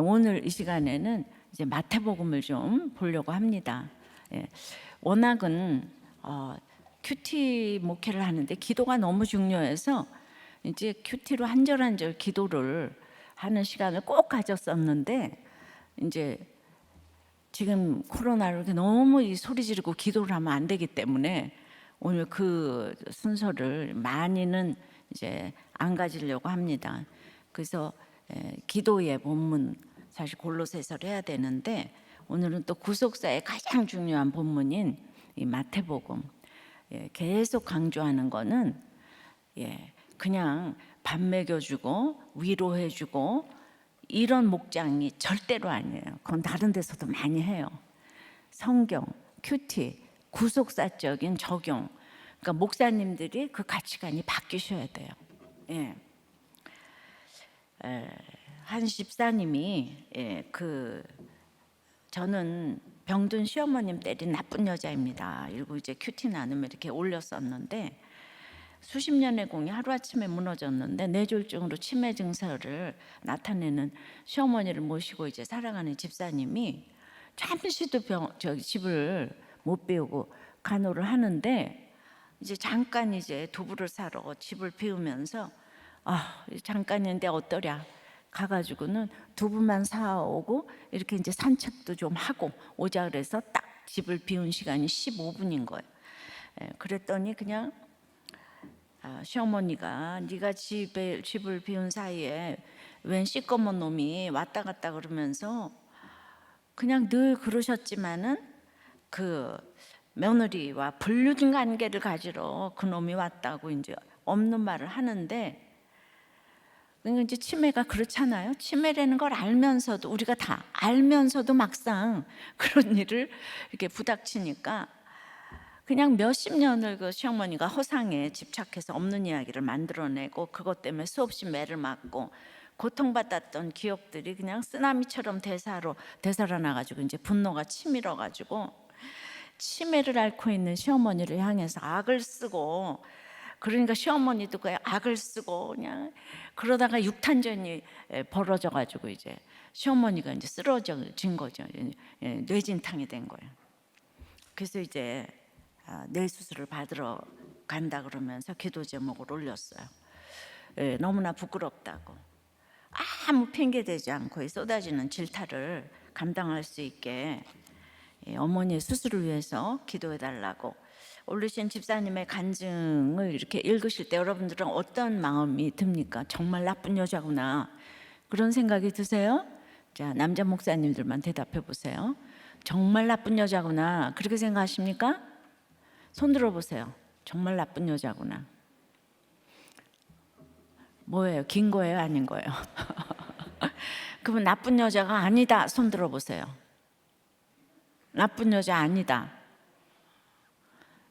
오늘 이 시간에는 이제 마태복음을 좀 보려고 합니다. 워낙은 큐티 목회를 하는데 기도가 너무 중요해서 이제 큐티로 한 절 한 절 기도를 하는 시간을 꼭 가졌었는데, 이제 지금 코로나로 이렇게 너무 이 소리 지르고 기도를 하면 안 되기 때문에 오늘 그 순서를 많이는 이제 안 가지려고 합니다. 그래서 기도의 본문, 사실 골로새서를 해야 되는데 오늘은 또 구속사의 가장 중요한 본문인 이 마태복음, 계속 강조하는 거는 그냥 밥 먹여주고 위로해주고 이런 목장이 절대로 아니에요. 그건 다른 데서도 많이 해요. 성경, 큐티, 구속사적인 적용. 그러니까 목사님들이 그 가치관이 바뀌셔야 돼요. 한 집사님이 저는 병든 시어머님 때린 나쁜 여자입니다. 이러고 이제 큐티 나누면 이렇게 올렸었는데, 수십 년의 공이 하루아침에 무너졌는데 뇌졸중으로 치매 증세를 나타내는 시어머니를 모시고 이제 살아가는 집사님이 잠시도 집을 못 비우고 간호를 하는데, 이제 잠깐 이제 두부를 사러 집을 비우면서 잠깐인데 어떠랴 가가지고는 두부만 사오고 이렇게 이제 산책도 좀 하고 오자 그래서 딱 집을 비운 시간이 15분인 거예요. 그랬더니 그냥 시어머니가 네가 집을 비운 사이에 웬 시꺼먼 놈이 왔다 갔다 그러면서, 그냥 늘 그러셨지만은 그 며느리와 불륜 관계를 가지러 그 놈이 왔다고 이제 없는 말을 하는데, 그러니까 이제 치매가 그렇잖아요. 치매라는 걸 알면서도, 우리가 다 알면서도 막상 그런 일을 이렇게 부닥치니까 그냥 몇십 년을 그 시어머니가 허상에 집착해서 없는 이야기를 만들어내고 그것 때문에 수없이 매를 맞고 고통받았던 기억들이 그냥 쓰나미처럼 되살아나가지고 이제 분노가 치밀어가지고 치매를 앓고 있는 시어머니를 향해서 악을 쓰고, 그러니까 시어머니도 그 악을 쓰고 그냥 그러다가 육탄전이 벌어져가지고 이제 시어머니가 이제 쓰러진 거죠. 뇌진탕이 된 거예요. 그래서 이제 뇌 수술을 받으러 간다 그러면서 기도 제목을 올렸어요. 너무나 부끄럽다고, 아무 핑계 대지 않고 쏟아지는 질타를 감당할 수 있게 어머니의 수술을 위해서 기도해 달라고 올리신 집사님의 간증을 이렇게 읽으실 때 여러분들은 어떤 마음이 듭니까? 정말 나쁜 여자구나, 그런 생각이 드세요? 자, 남자 목사님들만 대답해 보세요. 정말 나쁜 여자구나, 그렇게 생각하십니까? 손 들어보세요. 정말 나쁜 여자구나. 뭐예요? 긴 거예요? 아닌 거예요? 그러면 나쁜 여자가 아니다, 손 들어보세요. 나쁜 여자 아니다.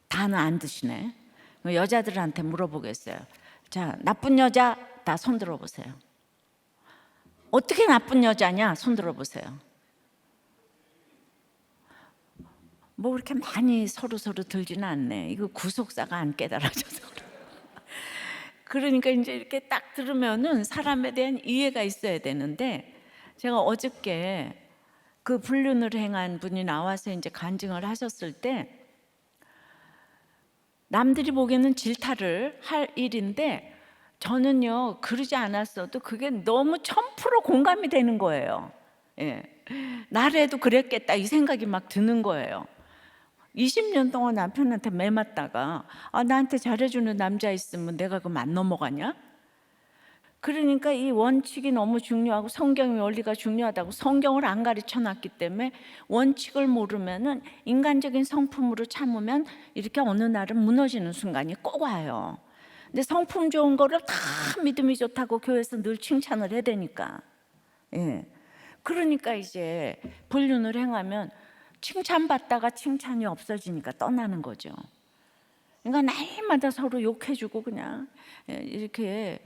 다는 안 드시네. 여자들한테 물어보겠어요. 자, 나쁜 여자 다 손 들어보세요. 어떻게 나쁜 여자냐? 손 들어보세요. 뭐 그렇게 많이 서로 들지는 않네. 이거 구속사가 안 깨달아져서 그래. 그러니까 이제 이렇게 딱 들으면은 사람에 대한 이해가 있어야 되는데, 제가 어저께 그 불륜을 행한 분이 나와서 이제 간증을 하셨을 때, 남들이 보기에는 질타를 할 일인데 저는요 그러지 않았어도 그게 너무 1000% 공감이 되는 거예요. 나라도 그랬겠다 이 생각이 막 드는 거예요. 20년 동안 남편한테 매 맞다가 나한테 잘해주는 남자 있으면 내가 그럼 안 넘어가냐? 그러니까 이 원칙이 너무 중요하고 성경의 원리가 중요하다고 성경을 안 가르쳐 놨기 때문에 원칙을 모르면은 인간적인 성품으로 참으면 이렇게 어느 날은 무너지는 순간이 꼭 와요. 근데 성품 좋은 거를 다 믿음이 좋다고 교회에서 늘 칭찬을 해야 되니까. 그러니까 이제 불륜을 행하면 칭찬받다가 칭찬이 없어지니까 떠나는 거죠. 그러니까 날마다 서로 욕해주고 그냥 이렇게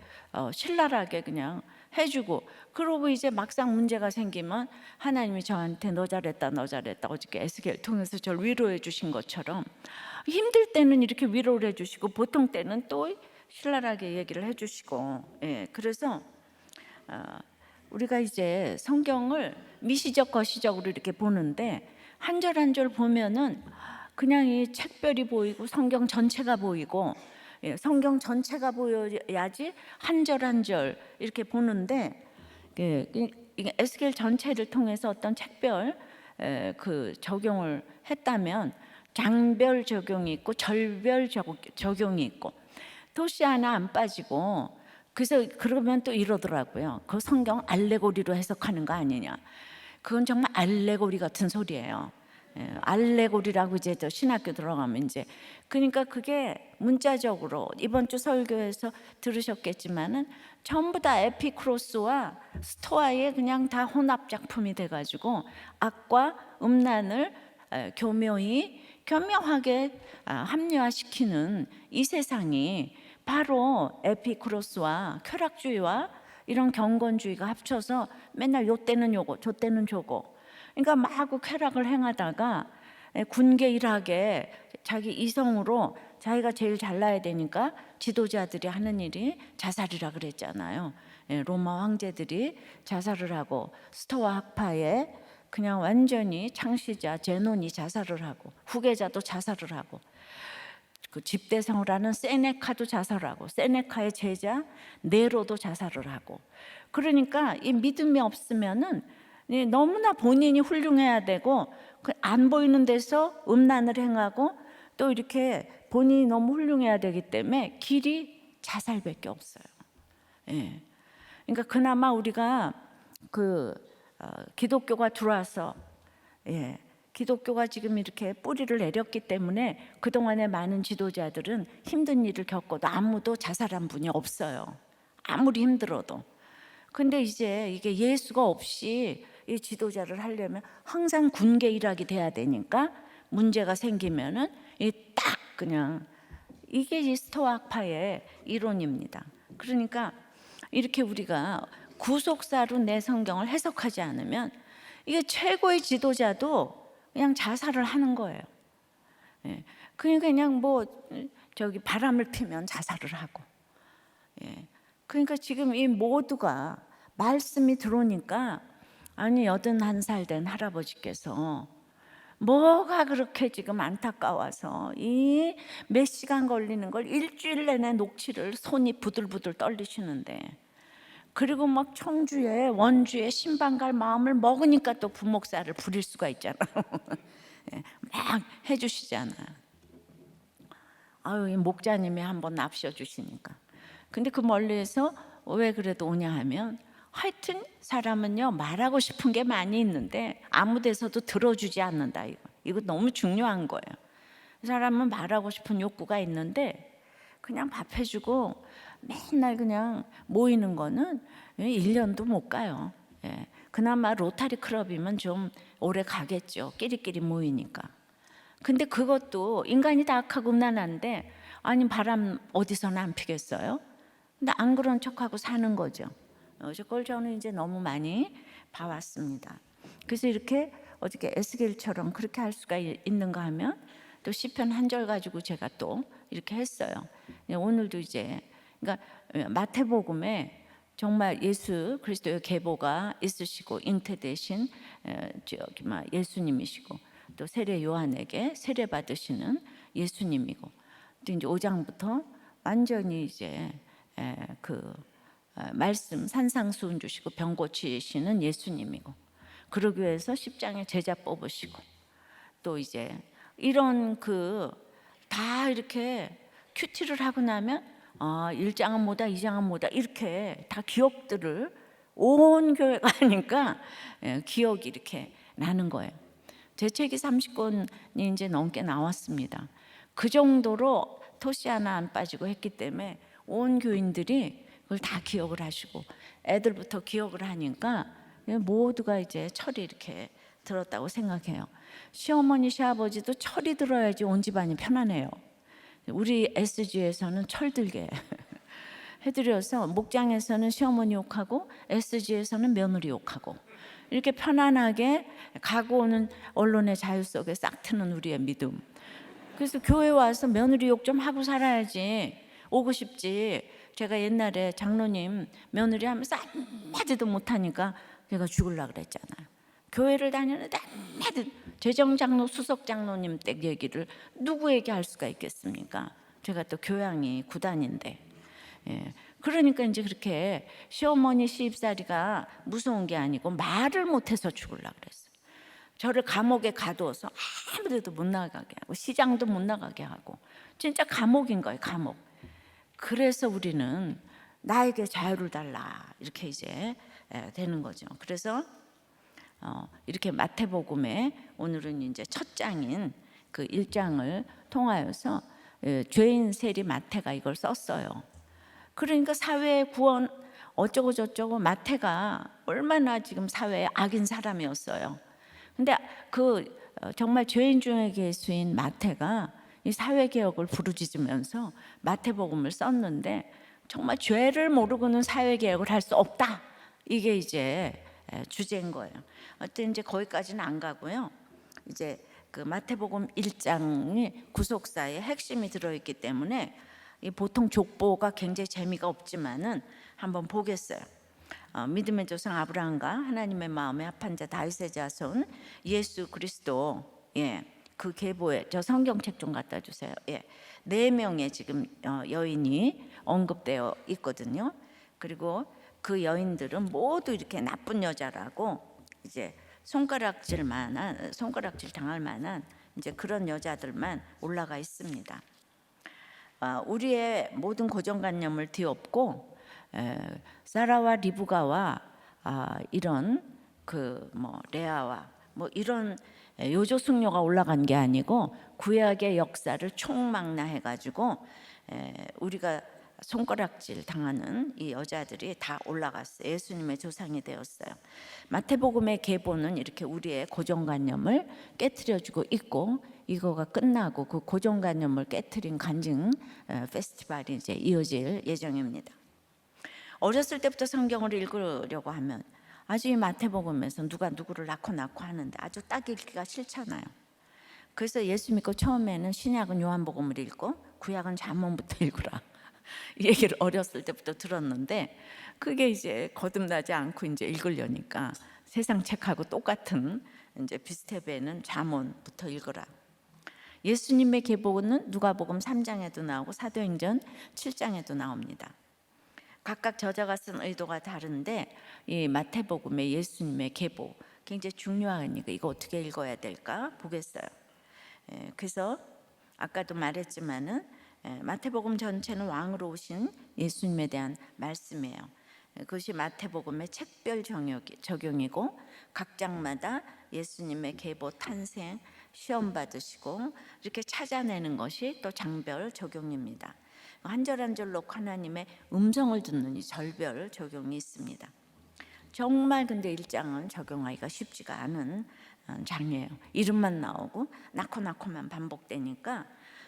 신랄하게 그냥 해주고, 그러고 이제 막상 문제가 생기면 하나님이 저한테 너 잘했다 어저께 에스겔 통해서 저를 위로해 주신 것처럼 힘들 때는 이렇게 위로를 해주시고 보통 때는 또 신랄하게 얘기를 해주시고. 그래서 우리가 이제 성경을 미시적 거시적으로 이렇게 보는데 한 절 한 절 보면은 그냥 이 책별이 보이고 성경 전체가 보이고, 성경 전체가 보여야지 한 절 한 절 이렇게 보는데, 이게 에스겔 전체를 통해서 어떤 책별 그 적용을 했다면 장별 적용이 있고 절별 적용이 있고, 토시 하나 안 빠지고. 그래서 그러면 또 이러더라고요. 그 성경 알레고리로 해석하는 거 아니냐. 그건 정말 알레고리 같은 소리예요. 알레고리라고 이제 또 신학교 들어가면 이제, 그러니까 그게 문자적으로 이번 주 설교에서 들으셨겠지만은 전부 다 에피크로스와 스토아의 그냥 다 혼합 작품이 돼가지고 악과 음란을 교묘하게 합리화시키는 이 세상이 바로 에피크로스와 쾌락주의와 이런 경건주의가 합쳐서 맨날 요 때는 요거 저 때는 저거, 그러니까 마구 쾌락을 행하다가 군계일하게 자기 이성으로 자기가 제일 잘나야 되니까 지도자들이 하는 일이 자살이라 그랬잖아요. 로마 황제들이 자살을 하고 스토아 학파에 그냥 완전히 창시자 제논이 자살을 하고 후계자도 자살을 하고, 그 집대성을 하는 세네카도 자살하고 세네카의 제자 네로도 자살을 하고. 그러니까 이 믿음이 없으면은 너무나 본인이 훌륭해야 되고 안 보이는 데서 음란을 행하고 또 이렇게 본인이 너무 훌륭해야 되기 때문에 길이 자살밖에 없어요. 그러니까 그나마 우리가 기독교가 들어와서, 기독교가 지금 이렇게 뿌리를 내렸기 때문에 그동안의 많은 지도자들은 힘든 일을 겪어도 아무도 자살한 분이 없어요. 아무리 힘들어도. 근데 이제 이게 예수가 없이 이 지도자를 하려면 항상 군계 일학이 돼야 되니까 문제가 생기면은 딱 그냥 이게 이 스토아파의 이론입니다. 그러니까 이렇게 우리가 구속사로 내 성경을 해석하지 않으면 이게 최고의 지도자도 그냥 자살을 하는 거예요. 그러니까 그냥 바람을 피면 자살을 하고. 그러니까 지금 이 모두가 말씀이 들어오니까, 아니 81살 된 할아버지께서 뭐가 그렇게 지금 안타까워서 이 몇 시간 걸리는 걸 일주일 내내 녹취를 손이 부들부들 떨리시는데, 그리고 막 청주에 원주에 신방 갈 마음을 먹으니까 또 부목사를 부릴 수가 있잖아요. 막 해주시잖아요. 이 목자님이 한번 납셔주시니까. 근데 그 멀리에서 왜 그래도 오냐 하면, 하여튼 사람은요 말하고 싶은 게 많이 있는데 아무 데서도 들어주지 않는다. 이거 너무 중요한 거예요. 사람은 말하고 싶은 욕구가 있는데 그냥 밥 해주고 맨날 그냥 모이는 거는 1년도 못 가요. 그나마 로타리 클럽이면 좀 오래 가겠죠. 끼리끼리 모이니까. 근데 그것도 인간이 다 악하고 음란한데, 아니 바람 어디서나 안 피겠어요? 근데 안 그런 척하고 사는 거죠. 그걸 저는 이제 너무 많이 봐왔습니다. 그래서 이렇게 어떻게 에스겔처럼 그렇게 할 수가 있는가 하면, 또 시편 한 절 가지고 제가 또 이렇게 했어요. 오늘도 이제 그러니까 마태복음에 정말 예수 그리스도의 계보가 있으시고 잉태되신 예수님이시고, 또 세례 요한에게 세례 받으시는 예수님이고, 또 이제 5장부터 완전히 이제 말씀 산상수훈 주시고 병 고치시는 예수님이고, 그러기 위해서 10장에 제자 뽑으시고, 또 이제 이런 다 이렇게 큐티를 하고 나면 1장은 뭐다 2장은 뭐다 이렇게 다 기억들을 온 교회가 하니까 기억이 이렇게 나는 거예요. 제 책이 30권이 이제 넘게 나왔습니다. 그 정도로 토시 하나 안 빠지고 했기 때문에 온 교인들이 그걸 다 기억을 하시고, 애들부터 기억을 하니까 모두가 이제 철이 이렇게 들었다고 생각해요. 시어머니 시아버지도 철이 들어야지 온 집안이 편안해요. 우리 SG에서는 철들게 해드려서 목장에서는 시어머니 욕하고 SG에서는 며느리 욕하고, 이렇게 편안하게 가고 오는 언론의 자유 속에 싹 트는 우리의 믿음. 그래서 교회 와서 며느리 욕 좀 하고 살아야지 오고 싶지, 제가 옛날에 장로님 며느리 하면서 한마디도 못하니까 제가 죽으려고 그랬잖아요. 교회를 다니는데 한마디, 재정장로 수석장로님 댁 얘기를 누구에게 할 수가 있겠습니까? 제가 또 교양이 9단인데. 예. 그러니까 이제 그렇게 시어머니 시집살이가 무서운 게 아니고 말을 못해서 죽으려고 그랬어요. 저를 감옥에 가두어서 아무데도 못 나가게 하고 시장도 못 나가게 하고 진짜 감옥인 거예요, 감옥. 그래서 우리는 나에게 자유를 달라 이렇게 이제 되는 거죠. 그래서 이렇게 마태복음에 오늘은 이제 첫 장인 그 1장을 통하여서 죄인 세리 마태가 이걸 썼어요. 그러니까 사회 구원 어쩌고 저쩌고 마태가 얼마나 지금 사회에 악인 사람이었어요. 근데 그 정말 죄인 중에 예수인 마태가 이 사회 개혁을 부르짖으면서 마태복음을 썼는데 정말 죄를 모르고는 사회 개혁을 할 수 없다. 이게 이제 주제인 거예요. 어쨌든 이제 거기까지는 안 가고요. 이제 그 마태복음 1장이 구속사의 핵심이 들어있기 때문에 보통 족보가 굉장히 재미가 없지만은 한번 보겠어요. 믿음의 조상 아브라함과 하나님의 마음에 합한 자 다윗의 자손 예수 그리스도, 그 계보에 저 성경책 좀 갖다 주세요. 4명의 지금 여인이 언급되어 있거든요. 그리고 그 여인들은 모두 이렇게 나쁜 여자라고 이제 손가락질 당할 만한 이제 그런 여자들만 올라가 있습니다. 우리의 모든 고정관념을 뒤엎고 사라와 리브가와 이런 그 뭐 레아와 뭐 이런 요조 숙녀가 올라간 게 아니고 구약의 역사를 총망라해가지고 우리가 손가락질 당하는 이 여자들이 다 올라갔어요. 예수님의 조상이 되었어요. 마태복음의 계보는 이렇게 우리의 고정관념을 깨트려주고 있고 이거가 끝나고 그 고정관념을 깨트린 간증 페스티벌이 이제 이어질 예정입니다. 어렸을 때부터 성경을 읽으려고 하면 아주 이 마태복음에서 누가 누구를 낳고 하는데 아주 딱 읽기가 싫잖아요. 그래서 예수 믿고 처음에는 신약은 요한복음을 읽고 구약은 잠언부터 읽으라 이 얘기를 어렸을 때부터 들었는데 그게 이제 거듭나지 않고 이제 읽으려니까 세상 책하고 똑같은 이제 비스텝에는 잠언부터 읽으라. 예수님의 계보는 누가복음 3장에도 나오고 사도행전 7장에도 나옵니다. 각각 저자가 쓴 의도가 다른데 이 마태복음의 예수님의 계보 굉장히 중요하니까 이거 어떻게 읽어야 될까 보겠어요. 그래서 아까도 말했지만은 마태복음 전체는 왕으로 오신 예수님에 대한 말씀이에요. 그것이 마태복음의 책별 적용이고 각 장마다 예수님의 계보 탄생 시험 받으시고 이렇게 찾아내는 것이 또 장별 적용입니다. 한 절 한 절 놓고 하나님의 음성을 듣는 이 절별 적용이 있습니다. 정말 근데 1장은 적용하기가 쉽지가 않은 장이에요. 이름만 나오고 낳고만 반복되니까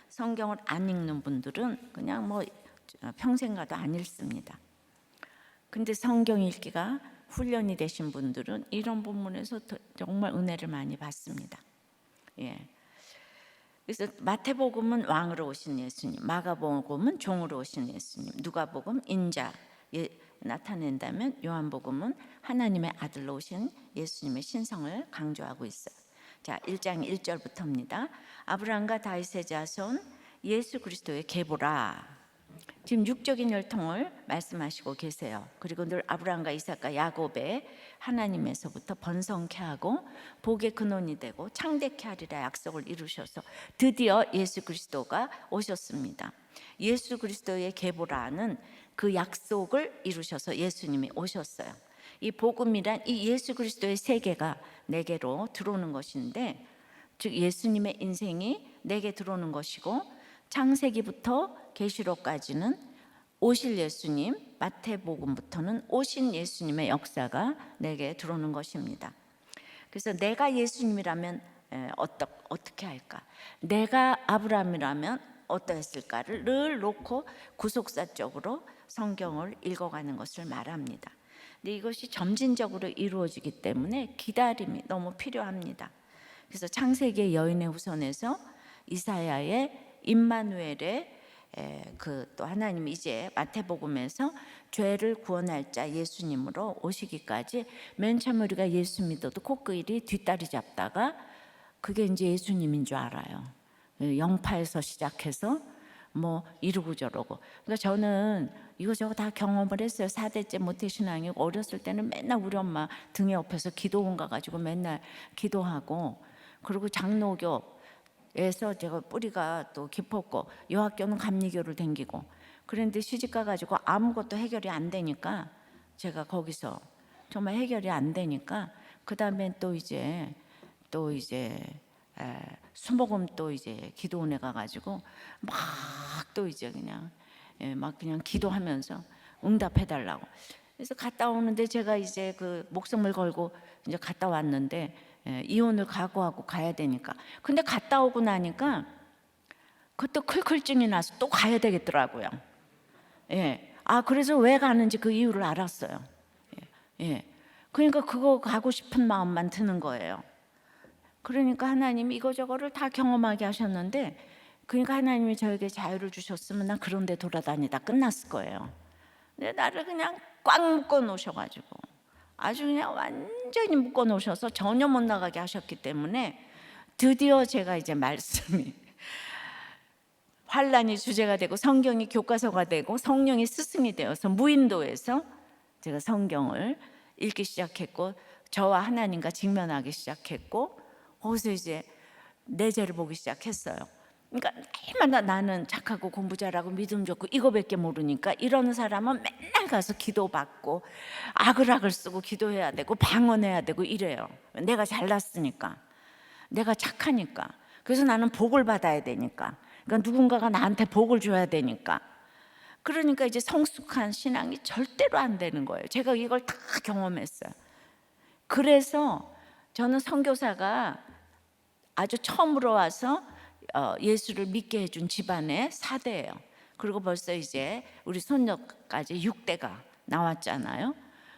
성경을 안 읽는 분들은 그냥 뭐 평생 가도 안 읽습니다. 근데 성경 읽기가 훈련이 되신 분들은 이런 본문에서 정말 은혜를 많이 받습니다. 그래서 마태복음은 왕으로 오신 예수님, 마가복음은 종으로 오신 예수님, 누가복음 인자 나타낸다면 요한복음은 하나님의 아들로 오신 예수님의 신성을 강조하고 있어요. 자, 1장 1절부터입니다. 아브라함과 다윗의 자손 예수 그리스도의 계보라. 지금 육적인 혈통을 말씀하시고 계세요. 그리고 늘 아브라함과 이삭과 야곱의 하나님에서부터 번성케 하고 복의 근원이 되고 창대케 하리라 약속을 이루셔서 드디어 예수 그리스도가 오셨습니다. 예수 그리스도의 계보라는 그 약속을 이루셔서 예수님이 오셨어요. 이 복음이란 이 예수 그리스도의 세계가 내게로 들어오는 것인데, 즉 예수님의 인생이 내게 들어오는 것이고 창세기부터 계시록까지는 오실 예수님, 마태복음부터는 오신 예수님의 역사가 내게 들어오는 것입니다. 그래서 내가 예수님이라면 어떻게 할까? 내가 아브라함이라면 어떠했을까를 늘 놓고 구속사적으로 성경을 읽어가는 것을 말합니다. 근데 이것이 점진적으로 이루어지기 때문에 기다림이 너무 필요합니다. 그래서 창세기의 여인의 후손에서 이사야의 임마누엘의 그 또 하나님이 이제 마태복음에서 죄를 구원할 자 예수님으로 오시기까지 맨 처음 우리가 예수 믿어도 코끼리 뒷다리 잡다가 그게 이제 예수님인 줄 알아요. 영파에서 시작해서 뭐 이러고 저러고. 그러니까 저는 이거저거 다 경험을 했어요. 4대째 모태신앙이고 어렸을 때는 맨날 우리 엄마 등에 업혀서 기도원 가가지고 맨날 기도하고, 그리고 장로교에서 제가 뿌리가 또 깊었고 여학교는 감리교를 댕기고 그런데 시집 가가지고 아무것도 해결이 안 되니까, 제가 거기서 정말 해결이 안 되니까 그 다음에 또 이제 수목금 또 이제 기도원에 가가지고 막 또 이제 그냥 막 그냥 기도하면서 응답해달라고. 그래서 갔다 오는데 제가 이제 그 목숨을 걸고 이제 갔다 왔는데 이혼을 각오하고 가야 되니까. 근데 갔다 오고 나니까 그것도 클클증이 나서 또 가야 되겠더라고요. 그래서 왜 가는지 그 이유를 알았어요. 그러니까 그거 가고 싶은 마음만 드는 거예요. 그러니까 하나님이 이거저거를 다 경험하게 하셨는데, 그러니까 하나님이 저에게 자유를 주셨으면 난 그런 데 돌아다니다 끝났을 거예요. 근데 나를 그냥 꽉 묶어 놓으셔가지고 아주 그냥 완전히 묶어 놓으셔서 전혀 못 나가게 하셨기 때문에 드디어 제가 이제 말씀이 환란이 주제가 되고 성경이 교과서가 되고 성령이 스승이 되어서 무인도에서 제가 성경을 읽기 시작했고 저와 하나님과 직면하기 시작했고, 거기서 이제 내 죄를 보기 시작했어요. 그러니까 날마다 나는 착하고 공부 잘하고 믿음 좋고 이거밖에 모르니까 이런 사람은 맨날 가서 기도받고 아글아글 쓰고 기도해야 되고 방언해야 되고 이래요. 내가 잘났으니까, 내가 착하니까. 그래서 나는 복을 받아야 되니까, 그러니까 누군가가 나한테 복을 줘야 되니까. 그러니까 이제 성숙한 신앙이 절대로 안 되는 거예요. 제가 이걸 다 경험했어요. 그래서 저는 선교사가 아주 처음으로 와서 예수를 믿게 해준 집안의 4대예요. 그리고 벌써 이제 우리 손녀까지 6대가 나왔잖아요.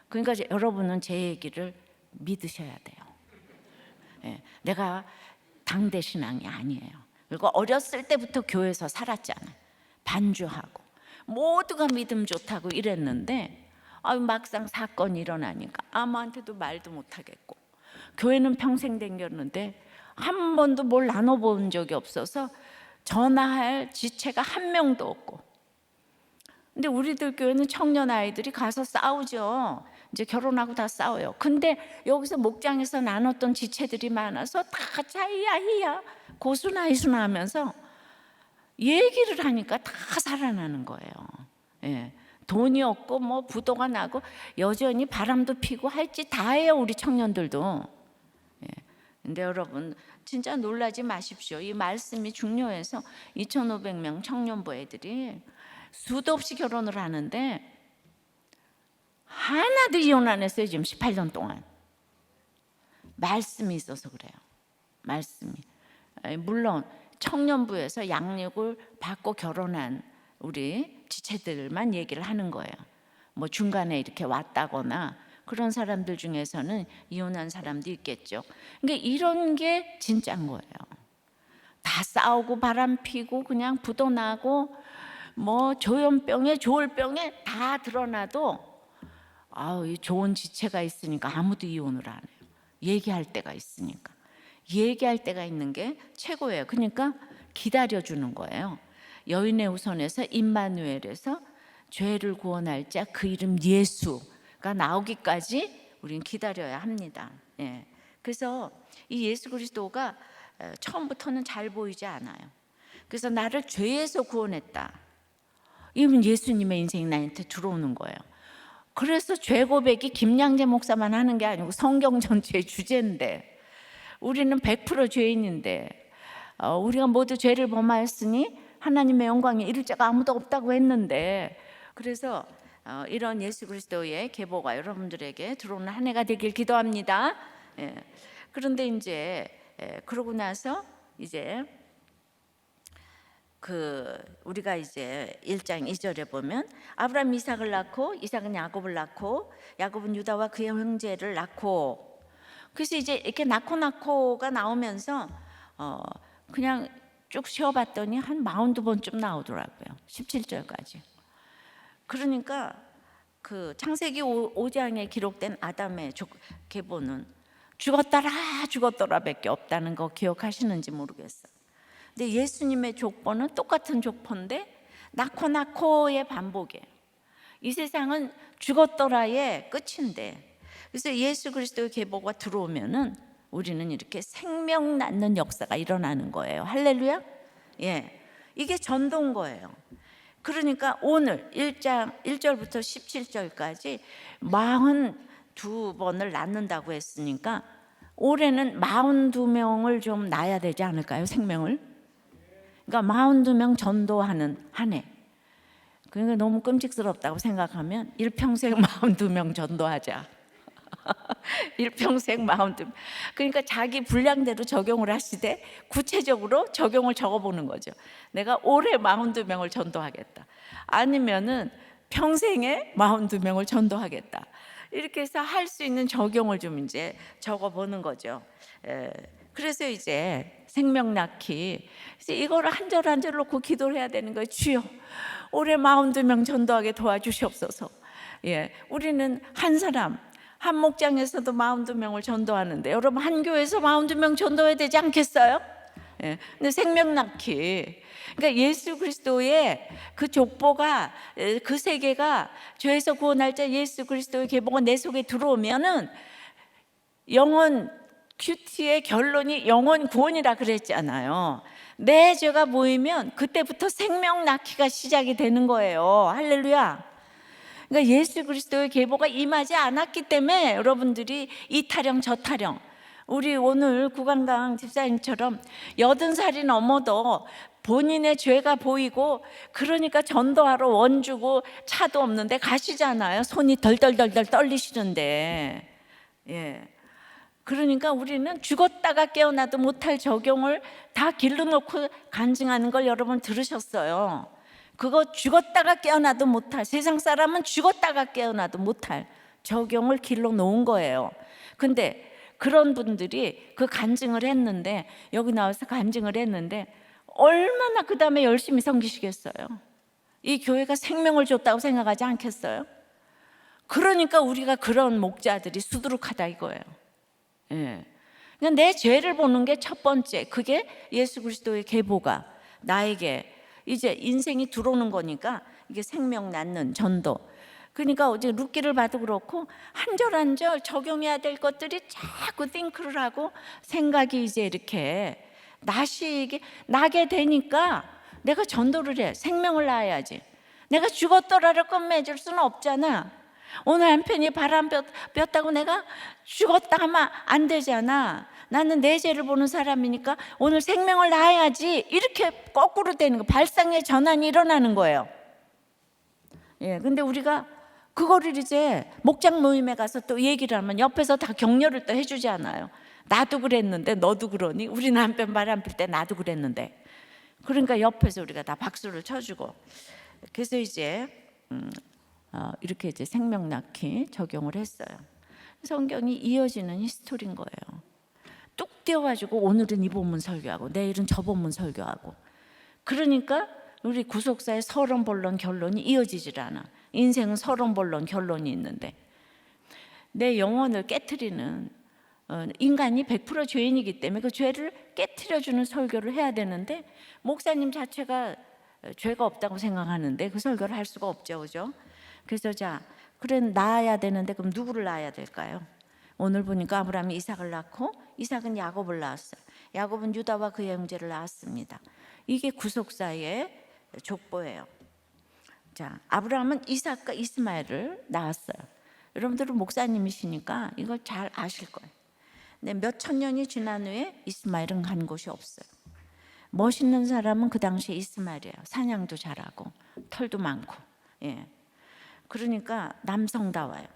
그러니까 여러분은 제 얘기를 믿으셔야 돼요. 내가 당대 신앙이 아니에요. 그리고 어렸을 때부터 교회에서 살았잖아요. 반주하고 모두가 믿음 좋다고 이랬는데 막상 사건이 일어나니까 아무한테도 말도 못하겠고, 교회는 평생 댕겼는데 한 번도 뭘 나눠본 적이 없어서 전화할 지체가 한 명도 없고. 근데 우리들 교회는 청년 아이들이 가서 싸우죠. 이제 결혼하고 다 싸워요. 근데 여기서 목장에서 나눴던 지체들이 많아서 다 자이야히야 고수나이수나 하면서 얘기를 하니까 다 살아나는 거예요. 돈이 없고 뭐 부도가 나고 여전히 바람도 피고 할지 다 해요, 우리 청년들도. 근데 여러분 진짜 놀라지 마십시오. 이 말씀이 중요해서 2,500명 청년부 애들이 수도 없이 결혼을 하는데 하나도 이혼 안 했어요. 지금 18년 동안. 말씀이 있어서 그래요. 말씀이. 물론 청년부에서 양육을 받고 결혼한 우리 지체들만 얘기를 하는 거예요. 뭐 중간에 이렇게 왔다거나 그런 사람들 중에서는 이혼한 사람도 있겠죠. 그러니까 이런 게 진짜인 거예요. 다 싸우고 바람 피고 그냥 부도 나고 뭐 조현병에 조울병에 다 드러나도 이 좋은 지체가 있으니까 아무도 이혼을 안 해요. 얘기할 때가 있으니까. 얘기할 때가 있는 게 최고예요. 그러니까 기다려주는 거예요. 여인의 후손에서 임마누엘에서 죄를 구원할 자 그 이름 예수가 나오기까지 우리는 기다려야 합니다. 그래서 이 예수 그리스도가 처음부터는 잘 보이지 않아요. 그래서 나를 죄에서 구원했다. 이건 예수님의 인생이 나한테 들어오는 거예요. 그래서 죄 고백이 김양재 목사만 하는 게 아니고 성경 전체의 주제인데, 우리는 100% 죄인인데 우리가 모두 죄를 범하였으니 하나님의 영광에 이를 자가 아무도 없다고 했는데, 그래서 이런 예수 그리스도의 계보가 여러분들에게 들어오는 한 해가 되길 기도합니다. 그런데 이제 그러고 나서 이제 우리가 이제 1장 2절에 보면 아브라함 이삭을 낳고 이삭은 야곱을 낳고 야곱은 유다와 그의 형제를 낳고, 그래서 이제 이렇게 낳고가 나오면서 그냥 쭉 쉬어봤더니 한 42번쯤 나오더라고요. 17절까지. 그러니까 그 창세기 5장에 기록된 아담의 계보는 죽었더라 밖에 없다는 거 기억하시는지 모르겠어요. 근데 예수님의 족보는 똑같은 족보인데 낳고의 반복이에요. 이 세상은 죽었더라의 끝인데, 그래서 예수 그리스도의 계보가 들어오면은 우리는 이렇게 생명 낳는 역사가 일어나는 거예요. 할렐루야. 예, 이게 전도인 거예요. 그러니까 오늘 1장 1절부터 17절까지 42번을 낳는다고 했으니까 올해는 42명을 좀 낳아야 되지 않을까요? 생명을. 그러니까 42명 전도하는 한 해. 그러니까 너무 끔찍스럽다고 생각하면 일평생 42명 전도하자. 일평생 42명. 그러니까 자기 분량대로 적용을 하시되 구체적으로 적용을 적어보는 거죠. 내가 올해 42명을 전도하겠다. 아니면은 평생에 42명을 전도하겠다. 이렇게 해서 할 수 있는 적용을 좀 이제 적어보는 거죠. 그래서 이제 생명 낳기, 이거를 한 절 한 절 놓고 기도를 해야 되는 거예요. 주여, 올해 42명 전도하게 도와주시옵소서. 예, 우리는 한 사람, 한 목장에서도 42명을 전도하는데 여러분 한 교회에서 42명 전도해야 되지 않겠어요? 예, 근데 생명 낳기, 그러니까 예수 그리스도의 그 족보가, 그 세계가 죄에서 구원할 자 예수 그리스도의 계보가 내 속에 들어오면은 영원 큐티의 결론이 영원 구원이라 그랬잖아요. 내 죄가 보이면 그때부터 생명 낳기가 시작이 되는 거예요. 할렐루야. 그러니까 예수 그리스도의 계보가 임하지 않았기 때문에 여러분들이 이 타령 저 타령, 우리 오늘 구강강 집사님처럼 80살이 넘어도 본인의 죄가 보이고 그러니까 전도하러 원주고 차도 없는데 가시잖아요. 손이 덜덜덜덜 떨리시는데. 예. 그러니까 우리는 죽었다가 깨어나도 못할 적용을 다 길러놓고 간증하는 걸 여러분 들으셨어요. 그거 죽었다가 깨어나도 못할, 세상 사람은 죽었다가 깨어나도 못할 적용을 길러놓은 거예요. 근데 그런 분들이 그 간증을 했는데, 여기 나와서 간증을 했는데 얼마나 그 다음에 열심히 섬기시겠어요? 이 교회가 생명을 줬다고 생각하지 않겠어요? 그러니까 우리가 그런 목자들이 수두룩하다 이거예요. 예. 그냥 내 죄를 보는 게 첫 번째, 그게 예수 그리스도의 계보가 나에게 이제 인생이 들어오는 거니까 이게 생명 낳는 전도. 그러니까 어제 룻기를 봐도 그렇고 한 절 한 절 적용해야 될 것들이 자꾸 띵크를 하고 생각이 이제 이렇게 나게 되니까 내가 전도를 해. 생명을 낳아야지. 내가 죽었더라를 끝맺을 수는 없잖아. 오늘 한편이 바람 폈다고 내가 죽었다 하면 안 되잖아. 나는 내 죄를 보는 사람이니까 오늘 생명을 낳아야지. 이렇게 거꾸로 되는 거, 발상의 전환이 일어나는 거예요. 예, 근데 우리가 그거를 이제 목장 모임에 가서 또 얘기를 하면 옆에서 다 격려를 또 해주지 않아요. 나도 그랬는데 너도 그러니? 우리 남편 바람 필 때 나도 그랬는데. 그러니까 옆에서 우리가 다 박수를 쳐주고. 그래서 이제 이렇게 이제 생명 낳기 적용을 했어요. 성경이 이어지는 히스토리인 거예요. 뚝 띄어가지고 오늘은 이 본문 설교하고 내일은 저 본문 설교하고. 그러니까 우리 구속사의 서론본론 결론이 이어지질 않아. 인생은 서론본론 결론이 있는데 내 영혼을 깨트리는, 인간이 100% 죄인이기 때문에 그 죄를 깨트려주는 설교를 해야 되는데 목사님 자체가 죄가 없다고 생각하는데 그 설교를 할 수가 없죠, 그죠? 그래서 그래 낳아야 되는데 그럼 누구를 낳아야 될까요? 오늘 보니까 아브라함이 이삭을 낳고 이삭은 야곱을 낳았어요. 야곱은 유다와 그의 형제를 낳았습니다. 이게 구속사의 족보예요. 아브라함은 이삭과 이스마엘을 낳았어요. 여러분들은 목사님이시니까 이걸 잘 아실 거예요. 근데 몇 천 년이 지난 후에 이스마엘은 간 곳이 없어요. 멋있는 사람은 그 당시에 이스마엘이에요. 사냥도 잘하고 털도 많고. 예. 그러니까 남성다워요.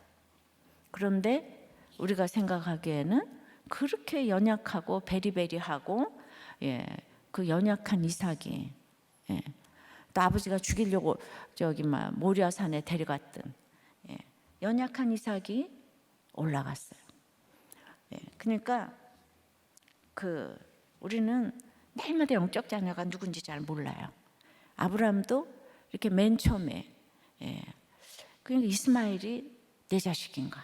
그런데 우리가 생각하기에는 그렇게 연약하고 베리베리하고, 예, 그 연약한 이삭이, 예, 또 아버지가 죽이려고 모리아산에 데려갔던, 예, 연약한 이삭이 올라갔어요. 예, 그러니까 우리는 날마다 영적 자녀가 누군지 잘 몰라요. 아브라함도 이렇게 맨 처음에 그러니까 이스마엘이 내 자식인가?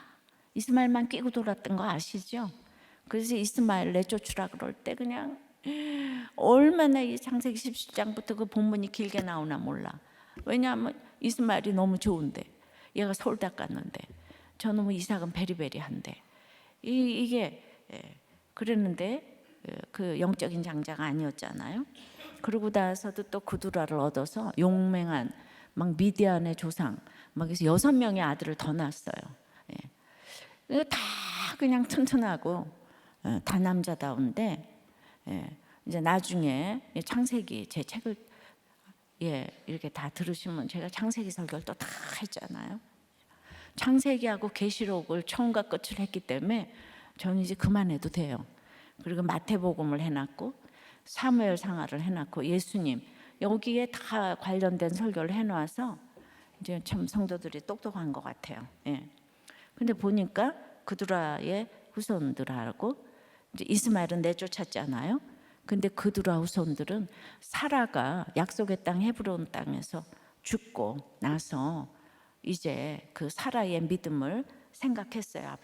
이스마엘만 끼고 돌았던 거 아시죠? 그래서 이스마엘 내쫓으라 그럴 때 그냥 얼마나 이 창세기 17장부터 그 본문이 길게 나오나 몰라. 왜냐하면 이스마엘이 너무 좋은데, 얘가 서울 닦았는데, 저놈의 이삭은 베리베리한데, 이게 그랬는데 그 영적인 장자가 아니었잖아요. 그러고 나서도 또 그두라를 얻어서 용맹한 막 미디안의 조상 막 해서 6명의 아들을 더 낳았어요. 다 그냥 튼튼하고 다 남자다운데, 이제 나중에 창세기 제 책을 이렇게 다 들으시면 제가 창세기 설교를 또 다 했잖아요. 창세기하고 계시록을 처음과 끝을 했기 때문에 저는 이제 그만해도 돼요. 그리고 마태복음을 해놨고 사무엘 상하를 해놨고 예수님 여기에 다 관련된 설교를 해놔서 이제 참 성도들이 똑똑한 것 같아요. 근데 보니까 그두라의 후손들하고 이제 이스마엘은 내쫓았잖아요. 근데 그두라 후손들은 사라가 약속의 땅 헤브론 땅에서 죽고 나서 이제 그 사라의 믿음을 생각했어요.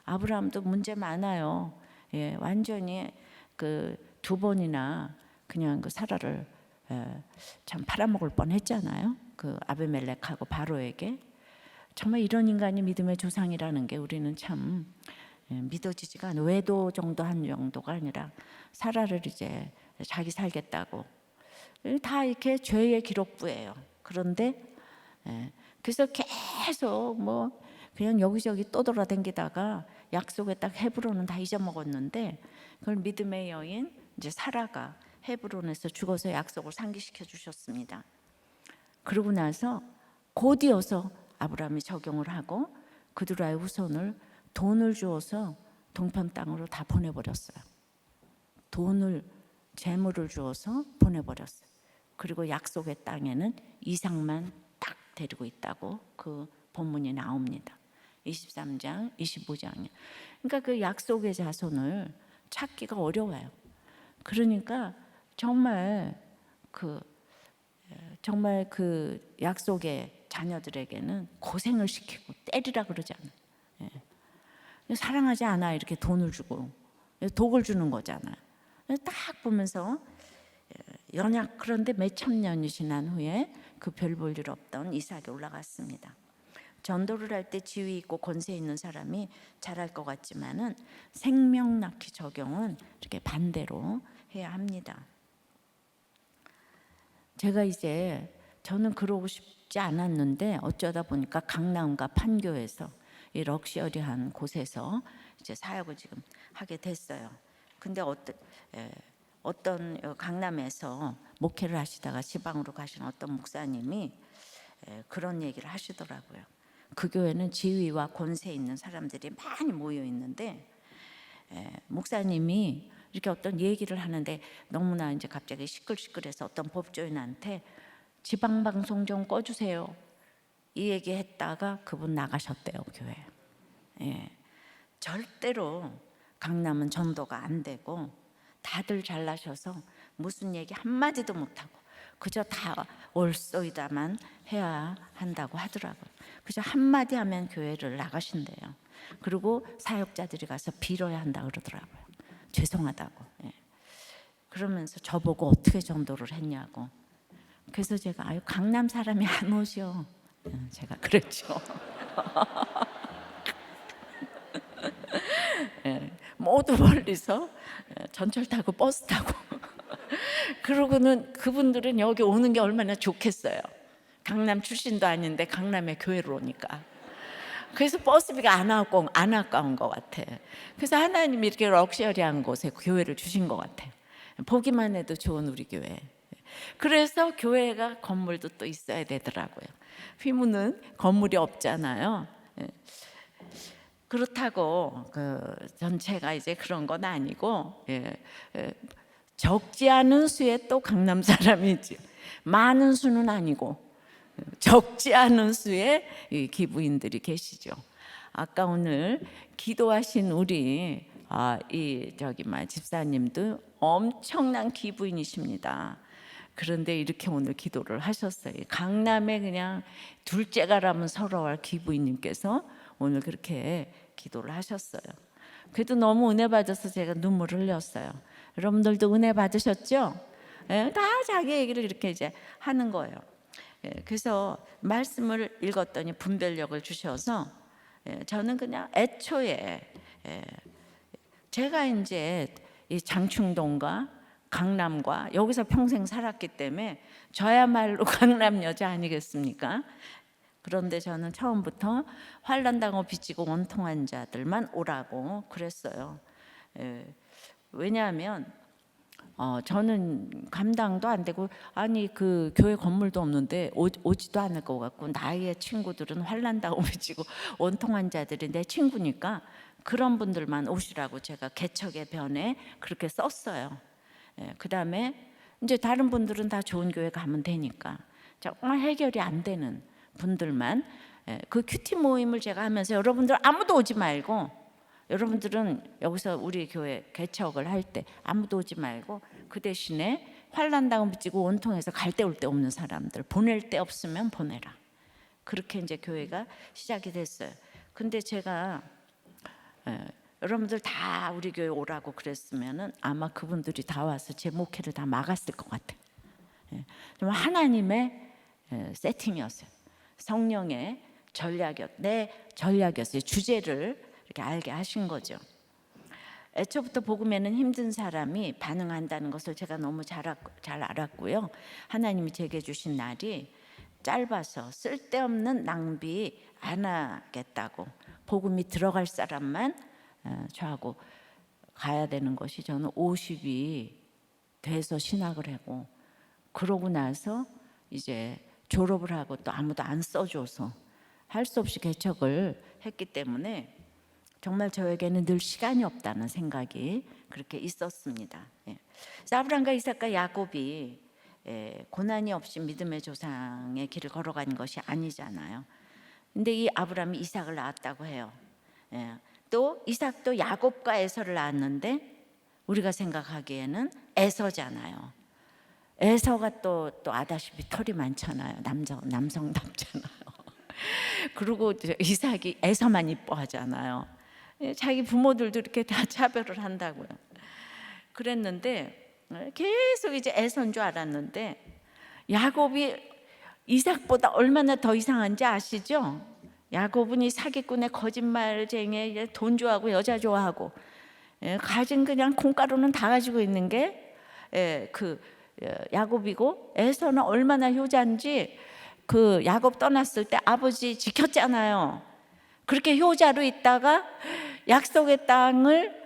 아브라함도 문제 많아요. 완전히 그 2번이나 그냥 그 사라를 참 팔아먹을 뻔했잖아요. 그 아비멜렉하고 바로에게. 정말 이런 인간이 믿음의 조상이라는 게 우리는 참 믿어지지가 않아요. 외도 정도 한 정도가 아니라 사라를 이제 자기 살겠다고 다 이렇게 죄의 기록부예요. 그런데 그래서 계속 뭐 그냥 여기저기 떠돌아다니다가 약속의 땅 헤브론은 다 잊어먹었는데 그걸 믿음의 여인 이제 사라가 헤브론에서 죽어서 약속을 상기시켜 주셨습니다. 그러고 나서 곧이어서 아브라함이 적용을 하고 그두라의 후손을 돈을 주어서 동편 땅으로 다 보내버렸어요. 재물을 주어서 보내버렸어요. 그리고 약속의 땅에는 이삭만 딱 데리고 있다고 그 본문이 나옵니다. 23장, 25장에. 그러니까 그 약속의 자손을 찾기가 어려워요. 그러니까 정말 그 약속의 자녀들에게는 고생을 시키고 때리라 그러지 않아요. 사랑하지 않아 이렇게 돈을 주고 독을 주는 거잖아요. 딱 보면서 연약 그런데 몇천 년이 지난 후에 그 별 볼 일 없던 이삭이 올라갔습니다. 전도를 할 때 지위 있고 권세 있는 사람이 잘할 것 같지만은 생명 낳기 적용은 이렇게 반대로 해야 합니다. 제가 이제 저는 그러고 싶지 않았는데 어쩌다 보니까 강남과 판교에서 이 럭셔리한 곳에서 이제 사역을 지금 하게 됐어요. 근데 어떤 강남에서 목회를 하시다가 지방으로 가신 어떤 목사님이 그런 얘기를 하시더라고요. 그 교회는 지위와 권세 있는 사람들이 많이 모여 있는데 목사님이 이렇게 어떤 얘기를 하는데 너무나 이제 갑자기 시끌시끌해서 어떤 법조인한테 지방 방송 좀 꺼주세요 이 얘기했다가 그분 나가셨대요, 교회. 절대로 강남은 전도가 안 되고 다들 잘나셔서 무슨 얘기 한마디도 못하고 그저 다 올쏘이다만 해야 한다고 하더라고요. 그저 한마디 하면 교회를 나가신대요. 그리고 사역자들이 가서 빌어야 한다 그러더라고요. 죄송하다고. 그러면서 저보고 어떻게 전도를 했냐고. 그래서 제가 아유 강남 사람이 안 오셔. 제가 그랬죠. 모두 멀리서 전철 타고 버스 타고 그러고는 그분들은 여기 오는 게 얼마나 좋겠어요. 강남 출신도 아닌데 강남에 교회를 오니까. 그래서 버스비가 안 아까운 것 같아. 그래서 하나님이 이렇게 럭셔리한 곳에 교회를 주신 것 같아. 보기만 해도 좋은 우리 교회. 그래서 교회가 건물도 또 있어야 되더라고요. 휘무는 건물이 없잖아요. 그렇다고 그 전체가 이제 그런 건 아니고 적지 않은 수에 또 강남 사람이지 많은 수는 아니고 적지 않은 수의 기부인들이 계시죠. 아까 오늘 기도하신 우리 이 집사님도 엄청난 기부인이십니다. 그런데 이렇게 오늘 기도를 하셨어요. 강남에 그냥 둘째가라면 서러워할 기부인님께서 오늘 그렇게 기도를 하셨어요. 그래도 너무 은혜 받아서 제가 눈물을 흘렸어요. 여러분들도 은혜 받으셨죠? 다 자기 얘기를 이렇게 이제 하는 거예요. 그래서 말씀을 읽었더니 분별력을 주셔서 저는 그냥 애초에 제가 이제 이 장충동과 강남과 여기서 평생 살았기 때문에 저야말로 강남 여자 아니겠습니까? 그런데 저는 처음부터 환난당하고 빚지고 원통한 자들만 오라고 그랬어요. 왜냐하면 저는 감당도 안 되고 그 교회 건물도 없는데 오지도 않을 것 같고 나의 친구들은 환난당하고 빚지고 원통한 자들이 내 친구니까 그런 분들만 오시라고 제가 개척의 변에 그렇게 썼어요. 그 다음에 이제 다른 분들은 다 좋은 교회 가면 되니까 정말 해결이 안 되는 분들만 그 큐티 모임을 제가 하면서 여러분들 아무도 오지 말고 여러분들은 여기서 우리 교회 개척을 할 때 아무도 오지 말고 그 대신에 환난당하고 빚지고 원통해서 갈 데 올 데 없는 사람들 보낼 데 없으면 보내라. 그렇게 이제 교회가 시작이 됐어요. 근데 제가 여러분들 다 우리 교회 오라고 그랬으면은 아마 그분들이 다 와서 제 목회를 다 막았을 것 같아요. 좀 하나님의 세팅이었어요. 성령의 내 전략이었어요. 주제를 이렇게 알게 하신 거죠. 애초부터 복음에는 힘든 사람이 반응한다는 것을 제가 너무 잘 알았고요. 하나님이 제게 주신 날이 짧아서 쓸데없는 낭비 안 하겠다고 복음이 들어갈 사람만 저하고 가야 되는 것이 저는 50이 돼서 신학을 하고 그러고 나서 이제 졸업을 하고 또 아무도 안 써줘서 할 수 없이 개척을 했기 때문에 정말 저에게는 늘 시간이 없다는 생각이 그렇게 있었습니다. 아브라함과 이삭과 야곱이 고난이 없이 믿음의 조상의 길을 걸어간 것이 아니잖아요. 근데 이 아브라함이 이삭을 낳았다고 해요. 또 이삭도 야곱과 에서를 낳았는데 우리가 생각하기에는 에서잖아요. 에서가 또 아다시피 털이 많잖아요. 남성답잖아요. 그리고 이삭이 에서만 이뻐하잖아요. 자기 부모들도 이렇게 다 차별을 한다고요. 그랬는데 계속 이제 에서인 줄 알았는데 야곱이 이삭보다 얼마나 더 이상한지 아시죠? 야곱은 이 사기꾼의 거짓말쟁이에 돈 좋아하고 여자 좋아하고 가진 그냥 콩가루는 다 가지고 있는 게 야곱이고 에서는 얼마나 효자인지 그 야곱 떠났을 때 아버지 지켰잖아요. 그렇게 효자로 있다가 약속의 땅을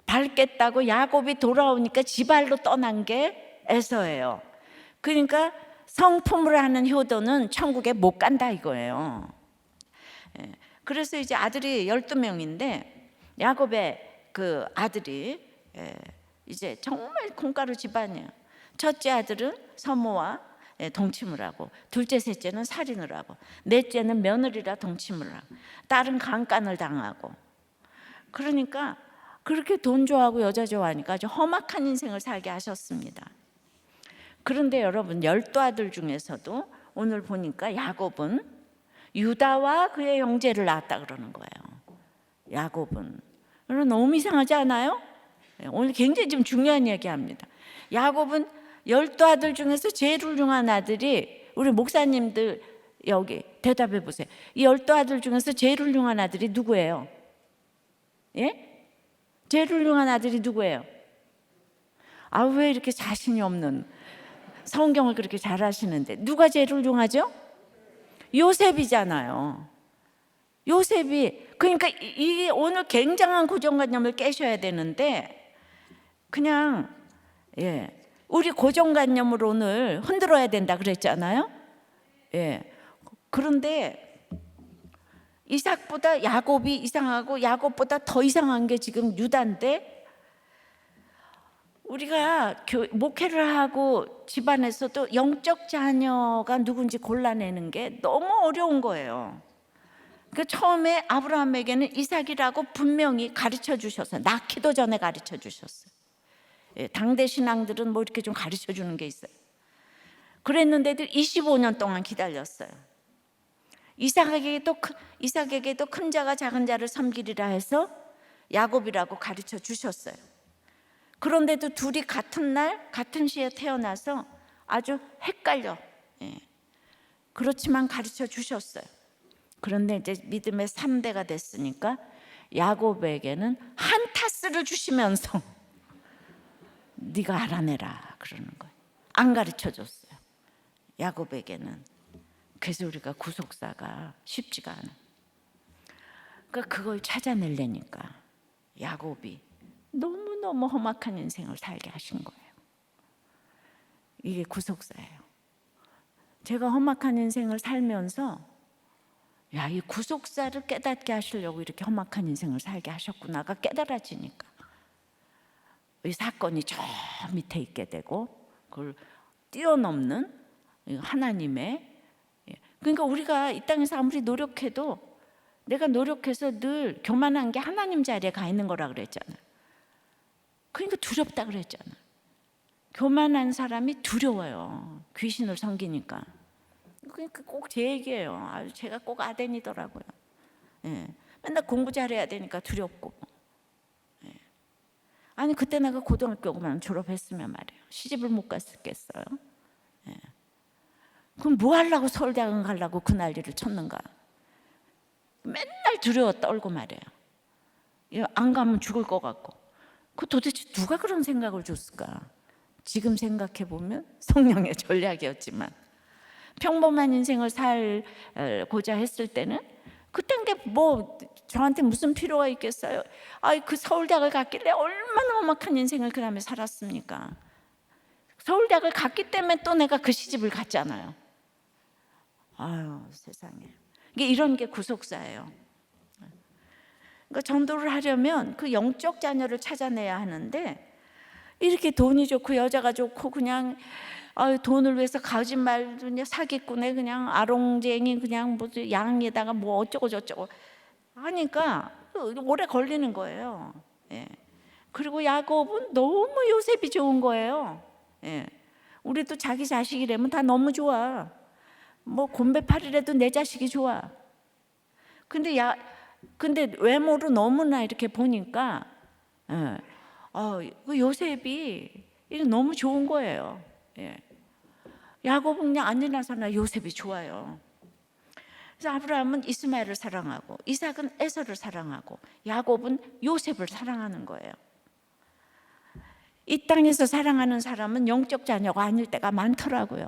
밟겠다고 야곱이 돌아오니까 지발로 떠난 게 에서예요. 그러니까 성품을 하는 효도는 천국에 못 간다 이거예요. 그래서 이제 아들이 12명인데 야곱의 그 아들이 이제 정말 콩가루 집안이에요. 첫째 아들은 서모와 동침을 하고 둘째 셋째는 살인을 하고 넷째는 며느리라 동침을 하고 딸은 강간을 당하고 그러니까 그렇게 돈 좋아하고 여자 좋아하니까 아주 험악한 인생을 살게 하셨습니다. 그런데 여러분 12아들 중에서도 오늘 보니까 야곱은 유다와 그의 형제를 낳았다 그러는 거예요. 야곱은 너무 이상하지 않아요? 오늘 굉장히 좀 중요한 얘기합니다. 야곱은 12아들 중에서 제일 훌륭한 아들이 우리 목사님들 여기 대답해 보세요. 이 12아들 중에서 제일 훌륭한 아들이 누구예요? 예? 제일 훌륭한 아들이 누구예요? 왜 이렇게 자신이 없는 성경을 그렇게 잘 하시는데 누가 제일 훌륭하죠? 요셉이잖아요. 요셉이 그러니까 이 오늘 굉장한 고정관념을 깨셔야 되는데 그냥 우리 고정관념을 오늘 흔들어야 된다 그랬잖아요. 그런데 이삭보다 야곱이 이상하고 야곱보다 더 이상한 게 지금 유다인데 우리가 목회를 하고 집안에서도 영적 자녀가 누군지 골라내는 게 너무 어려운 거예요. 그 처음에 아브라함에게는 이삭이라고 분명히 가르쳐 주셨어요. 낳기도 전에 가르쳐 주셨어요. 당대 신앙들은 뭐 이렇게 좀 가르쳐 주는 게 있어요. 그랬는데도 25년 동안 기다렸어요. 이삭에게도 큰 자가 작은 자를 섬기리라 해서 야곱이라고 가르쳐 주셨어요. 그런데도 둘이 같은 날 같은 시에 태어나서 아주 헷갈려. 그렇지만 가르쳐 주셨어요. 그런데 이제 믿음의 3대가 됐으니까 야곱에게는 한 타스를 주시면서 네가 알아내라 그러는 거예요. 안 가르쳐 줬어요, 야곱에게는. 그래서 우리가 구속사가 쉽지가 않아. 그러니까 그걸 찾아내려니까 야곱이 너무너무 험악한 인생을 살게 하신 거예요. 이게 구속사예요. 제가 험악한 인생을 살면서 이 구속사를 깨닫게 하시려고 이렇게 험악한 인생을 살게 하셨구나가 깨달아지니까 이 사건이 저 밑에 있게 되고 그걸 뛰어넘는 하나님의, 그러니까 우리가 이 땅에서 아무리 노력해도 내가 노력해서 늘 교만한 게 하나님 자리에 가 있는 거라 그랬잖아요. 그러니까 두렵다 그랬잖아요. 교만한 사람이 두려워요, 귀신을 섬기니까. 그러니까 꼭 제 얘기예요. 제가 꼭 아덴이더라고요. 맨날 공부 잘해야 되니까 두렵고. 아니 그때 내가 고등학교만 졸업했으면 말이에요, 시집을 못 갔겠어요. 그럼 뭐 하려고 서울대학원 가려고 그 난리를 쳤는가. 맨날 두려워 떨고 말이에요. 안 가면 죽을 것 같고. 그 도대체 누가 그런 생각을 줬을까. 지금 생각해 보면 성령의 전략이었지만, 평범한 인생을 살고자 했을 때는 그딴 게 뭐 저한테 무슨 필요가 있겠어요. 그 서울대학을 갔길래 얼마나 험악한 인생을 그 다음에 살았습니까. 서울대학을 갔기 때문에 또 내가 그 시집을 갔잖아요. 아유 세상에. 이런 게 구속사예요. 그러니까 전도를 하려면 그 영적 자녀를 찾아내야 하는데, 이렇게 돈이 좋고 여자가 좋고 그냥 돈을 위해서 거짓말, 사기꾼에 그냥 아롱쟁이, 그냥 뭐 양에다가 뭐 어쩌고 저쩌고 하니까 오래 걸리는 거예요. 그리고 야곱은 너무 요셉이 좋은 거예요. 우리도 자기 자식이라면 다 너무 좋아. 뭐 곰배팔이라도 내 자식이 좋아. 근데 외모로 너무나 이렇게 보니까 그 요셉이 너무 좋은 거예요. 야곱은 그냥 안 지나서나 요셉이 좋아요. 그래서 아브라함은 이스마엘을 사랑하고 이삭은 에서를 사랑하고 야곱은 요셉을 사랑하는 거예요. 이 땅에서 사랑하는 사람은 영적 자녀가 아닐 때가 많더라고요.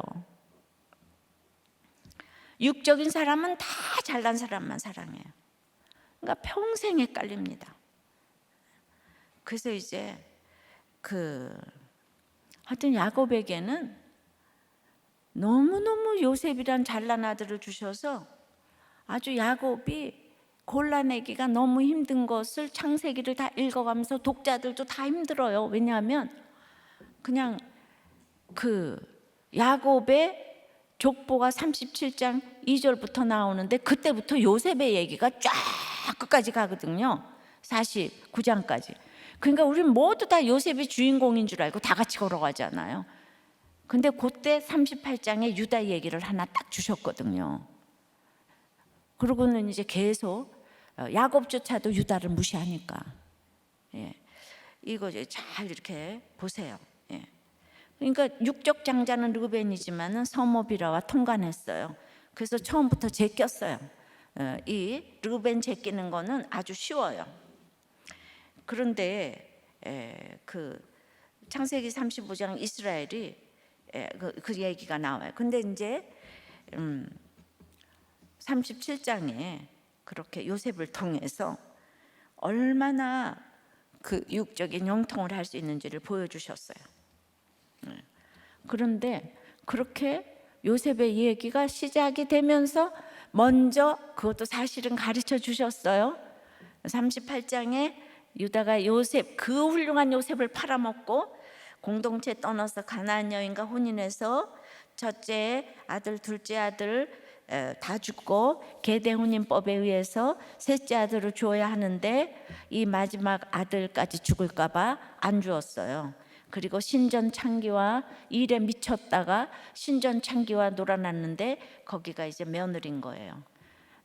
육적인 사람은 다 잘난 사람만 사랑해요. 그러니까 평생 헷갈립니다. 그래서 이제 하여튼 야곱에게는 너무너무 요셉이란 잘난 아들을 주셔서 아주 야곱이 골라내기가 너무 힘든 것을 창세기를 다 읽어가면서 독자들도 다 힘들어요. 왜냐하면 그냥 야곱의 족보가 37장 2절부터 나오는데 그때부터 요셉의 얘기가 쫙 끝까지 가거든요. 49장까지. 그러니까 우리는 모두 다 요셉이 주인공인 줄 알고 다 같이 걸어가잖아요. 근데 그때 38장에 유다 얘기를 하나 딱 주셨거든요. 그러고는 이제 계속 야곱조차도 유다를 무시하니까. 이거 잘 이렇게 보세요. 그러니까 육적 장자는 르우벤이지만은 서모 비라와 통관했어요. 그래서 처음부터 제꼈어요. 이 르우벤 제끼는 거는 아주 쉬워요. 그런데 창세기 35장 이스라엘이 그 얘기가 나와요. 근데 이제 37장에 그렇게 요셉을 통해서 얼마나 그 육적인 형통을 할 수 있는지를 보여주셨어요. 그런데 그렇게 요셉의 얘기가 시작이 되면서 먼저 그것도 사실은 가르쳐 주셨어요. 38장에 유다가 요셉, 그 훌륭한 요셉을 팔아먹고 공동체 떠나서 가나안 여인과 혼인해서 첫째 아들, 둘째 아들 다 죽고 계대혼인법에 의해서 셋째 아들을 주어야 하는데 이 마지막 아들까지 죽을까 봐 안 주었어요. 그리고 신전창기와 일에 미쳤다가 신전창기와 놀아났는데 거기가 이제 며느리인 거예요.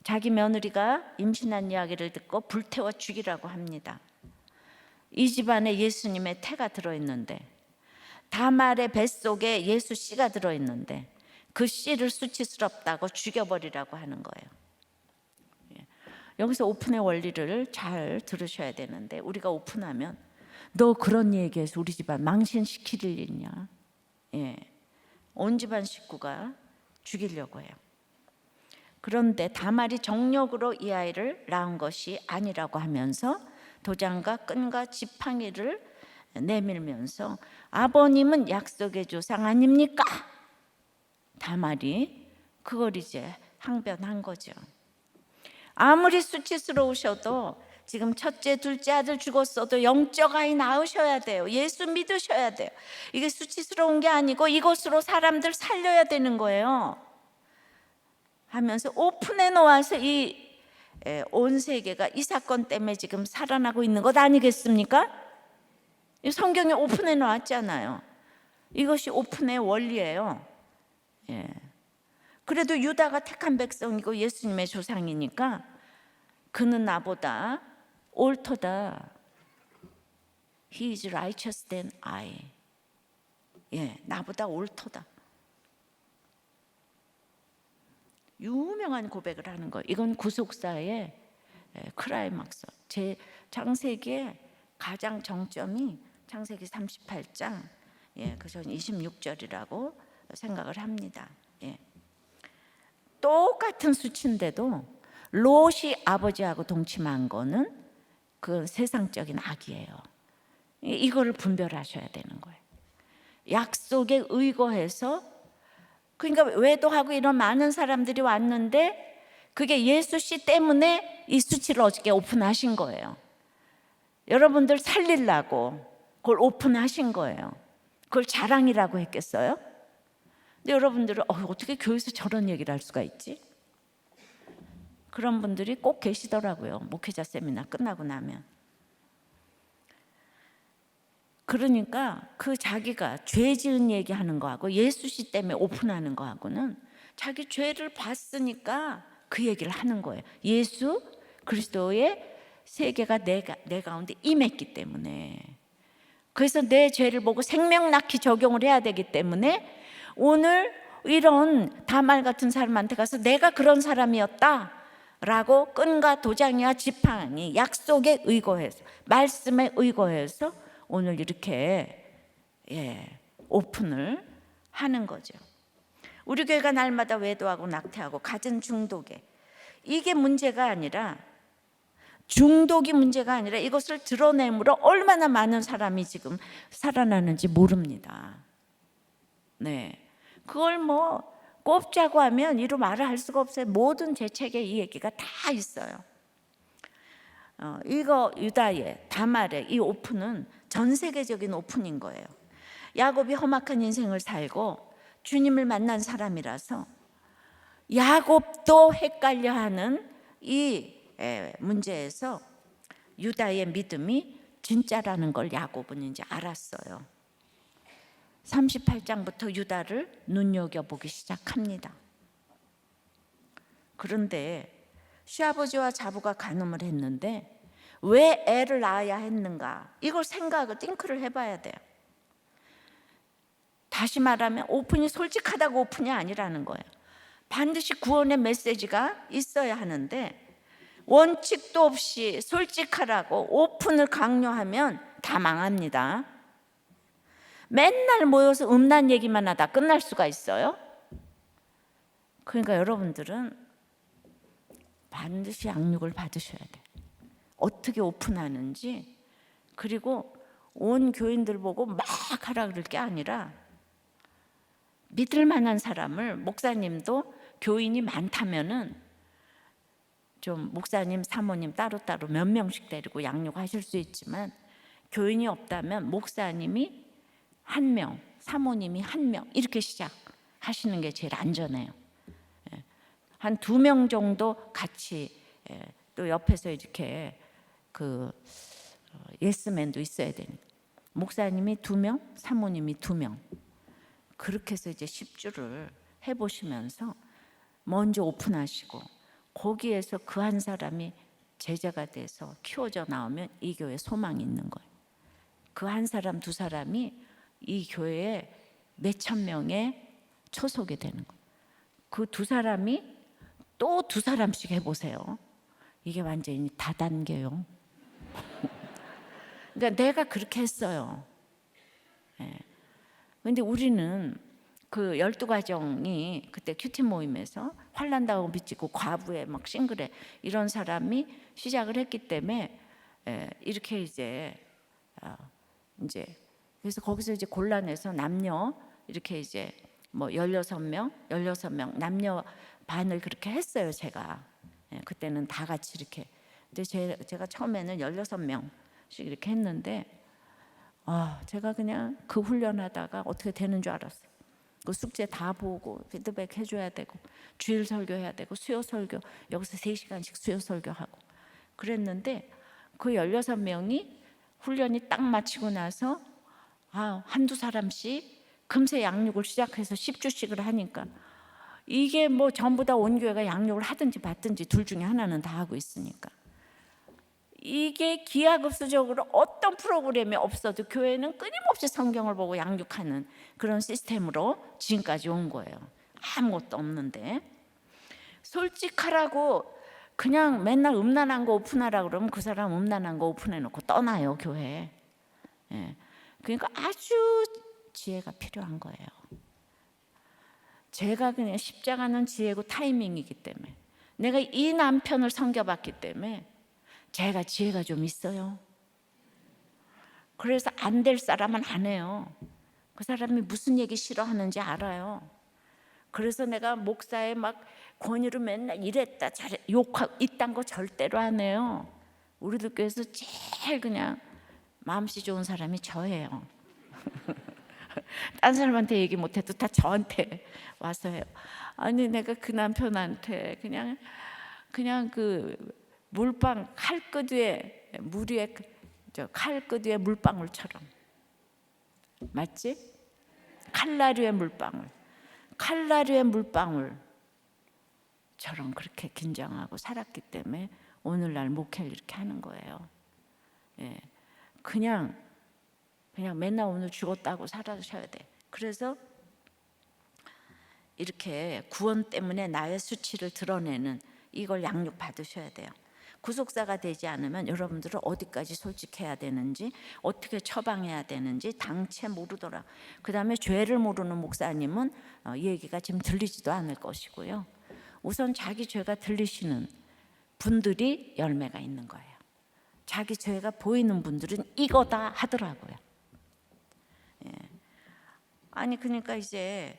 자기 며느리가 임신한 이야기를 듣고 불태워 죽이라고 합니다. 이 집안에 예수님의 태가 들어있는데, 다말의 뱃속에 예수 씨가 들어있는데 그 씨를 수치스럽다고 죽여버리라고 하는 거예요. 여기서 오픈의 원리를 잘 들으셔야 되는데, 우리가 오픈하면 너 그런 얘기해서 우리 집안 망신시킬 일 있냐? 온 집안 식구가 죽이려고 해요. 그런데 다말이 정력으로 이 아이를 낳은 것이 아니라고 하면서 도장과 끈과 지팡이를 내밀면서 아버님은 약속의 조상 아닙니까? 다말이 그걸 이제 항변한 거죠. 아무리 수치스러우셔도 지금 첫째, 둘째 아들 죽었어도 영적 아이 낳으셔야 돼요. 예수 믿으셔야 돼요. 이게 수치스러운 게 아니고 이것으로 사람들 살려야 되는 거예요 하면서 오픈해 놓아서 이 온 세계가 이 사건 때문에 지금 살아나고 있는 것 아니겠습니까? 성경에 오픈해 놓았잖아요. 이것이 오픈의 원리예요. 그래도 유다가 택한 백성이고 예수님의 조상이니까 그는 나보다 옳도다. He is righteous than I. 나보다 옳도다. 유명한 고백을 하는 거예요. 이건 구속사의 클라이막스. 제 창세기의 가장 정점이 창세기 38장 그전 26절이라고 생각을 합니다. 똑같은 수치인데도 롯이 아버지하고 동침한 거는 그 세상적인 악이에요. 이거를 분별하셔야 되는 거예요. 약속에 의거해서, 그러니까 외도하고 이런 많은 사람들이 왔는데 그게 예수 씨 때문에 이 수치를 어저께 오픈하신 거예요. 여러분들 살리려고 그걸 오픈하신 거예요. 그걸 자랑이라고 했겠어요? 근데 여러분들은 어떻게 교회에서 저런 얘기를 할 수가 있지? 그런 분들이 꼭 계시더라고요. 목회자 세미나 끝나고 나면. 그러니까 그 자기가 죄 지은 얘기하는 거하고 예수 씨 때문에 오픈하는 거하고는 자기 죄를 봤으니까 그 얘기를 하는 거예요. 예수 그리스도의 세계가 내 가운데 임했기 때문에. 그래서 내 죄를 보고 생명 낳기 적용을 해야 되기 때문에 오늘 이런 다말 같은 사람한테 가서 내가 그런 사람이었다 라고 끈과 도장이와 지팡이, 약속에 의거해서, 말씀에 의거해서 오늘 이렇게 오픈을 하는 거죠. 우리 교회가 날마다 외도하고 낙태하고 가진 중독에, 이게 문제가 아니라, 중독이 문제가 아니라 이것을 드러내므로 얼마나 많은 사람이 지금 살아나는지 모릅니다. 그걸 뭐 꼽자고 하면 이루 말을 할 수가 없어요. 모든 제 책에 이 얘기가 다 있어요. 이거 유다의 다말의 이 오픈은 전 세계적인 오픈인 거예요. 야곱이 험악한 인생을 살고 주님을 만난 사람이라서 야곱도 헷갈려하는 이 문제에서 유다의 믿음이 진짜라는 걸 야곱은 이제 알았어요. 38장부터 유다를 눈여겨보기 시작합니다. 그런데 시아버지와 자부가 간음을 했는데 왜 애를 낳아야 했는가, 이걸 띵크를 해봐야 돼요. 다시 말하면 오픈이 솔직하다고 오픈이 아니라는 거예요. 반드시 구원의 메시지가 있어야 하는데 원칙도 없이 솔직하라고 오픈을 강요하면 다 망합니다. 맨날 모여서 음란 얘기만 하다 끝날 수가 있어요. 그러니까 여러분들은 반드시 양육을 받으셔야 돼요. 어떻게 오픈하는지. 그리고 온 교인들 보고 막 하라 그럴 게 아니라 믿을 만한 사람을, 목사님도 교인이 많다면은 좀 목사님, 사모님 따로따로 몇 명씩 데리고 양육하실 수 있지만, 교인이 없다면 목사님이 1명, 사모님이 1명 이렇게 시작하시는 게 제일 안전해요. 한 2명 정도 같이 또 옆에서 이렇게 그 예스맨도 있어야 되니까 목사님이 2명, 사모님이 2명 그렇게 해서 이제 10주를 해보시면서 먼저 오픈하시고 거기에서 그 한 사람이 제자가 돼서 키워져 나오면 이 교회에 소망이 있는 거예요. 그 한 사람, 2사람이 이 교회에 몇천 명의 초속이 되는 거예요. 그 2사람이 또 2사람씩 해보세요. 이게 완전히 다단계요. 그러니까 내가 그렇게 했어요. 근데 우리는 그 12가정이 그때 큐티 모임에서 환난당하고 빚지고 과부에 막 싱글에 이런 사람이 시작을 했기 때문에 이렇게 이제 그래서 거기서 이제 골라내서 남녀 이렇게 이제 뭐 16명 남녀 반을 그렇게 했어요. 제가 그때는 다 같이 이렇게. 근데 제가 처음에는 16명씩 이렇게 했는데 제가 그냥 그 훈련하다가 어떻게 되는 줄 알았어요. 그 숙제 다 보고 피드백 해줘야 되고 주일 설교해야 되고 수요 설교 여기서 3시간씩 수요 설교하고 그랬는데 그 16명이 훈련이 딱 마치고 나서 한두 사람씩 금세 양육을 시작해서 10주씩을 하니까 이게 뭐 전부 다 온 교회가 양육을 하든지 받든지 둘 중에 하나는 다 하고 있으니까 이게 기하급수적으로 어떤 프로그램이 없어도 교회는 끊임없이 성경을 보고 양육하는 그런 시스템으로 지금까지 온 거예요. 아무것도 없는데 솔직하라고 그냥 맨날 음란한 거 오픈하라 그러면 그 사람 음란한 거 오픈해놓고 떠나요 교회. 그러니까 아주 지혜가 필요한 거예요. 제가 그냥 십자가는 지혜고 타이밍이기 때문에 내가 이 남편을 섬겨봤기 때문에 제가 지혜가 좀 있어요. 그래서 안 될 사람은 안 해요. 그 사람이 무슨 얘기 싫어하는지 알아요. 그래서 내가 목사에 막 권유로 맨날 이랬다 잘했다 욕하고 이딴 거 절대로 안 해요. 우리들 교회에서 제일 그냥 마음씨 좋은 사람이 저예요. 딴 사람한테 얘기 못해도 다 저한테 와서 해요. 아니 내가 그 남편한테 그냥 그 물방 칼끝 위에 물 위에 칼끝 위에 물방울처럼 맞지? 칼날위의 물방울처럼 그렇게 긴장하고 살았기 때문에 오늘날 목회를 이렇게 하는 거예요. 그냥 맨날 오늘 죽었다고 살아셔야 돼. 그래서 이렇게 구원 때문에 나의 수치를 드러내는 이걸 양육 받으셔야 돼요. 구속사가 되지 않으면 여러분들은 어디까지 솔직해야 되는지 어떻게 처방해야 되는지 당최 모르더라. 그 다음에 죄를 모르는 목사님은 얘기가 지금 들리지도 않을 것이고요. 우선 자기 죄가 들리시는 분들이 열매가 있는 거예요. 자기 죄가 보이는 분들은 이거다 하더라고요. 아니 그러니까 이제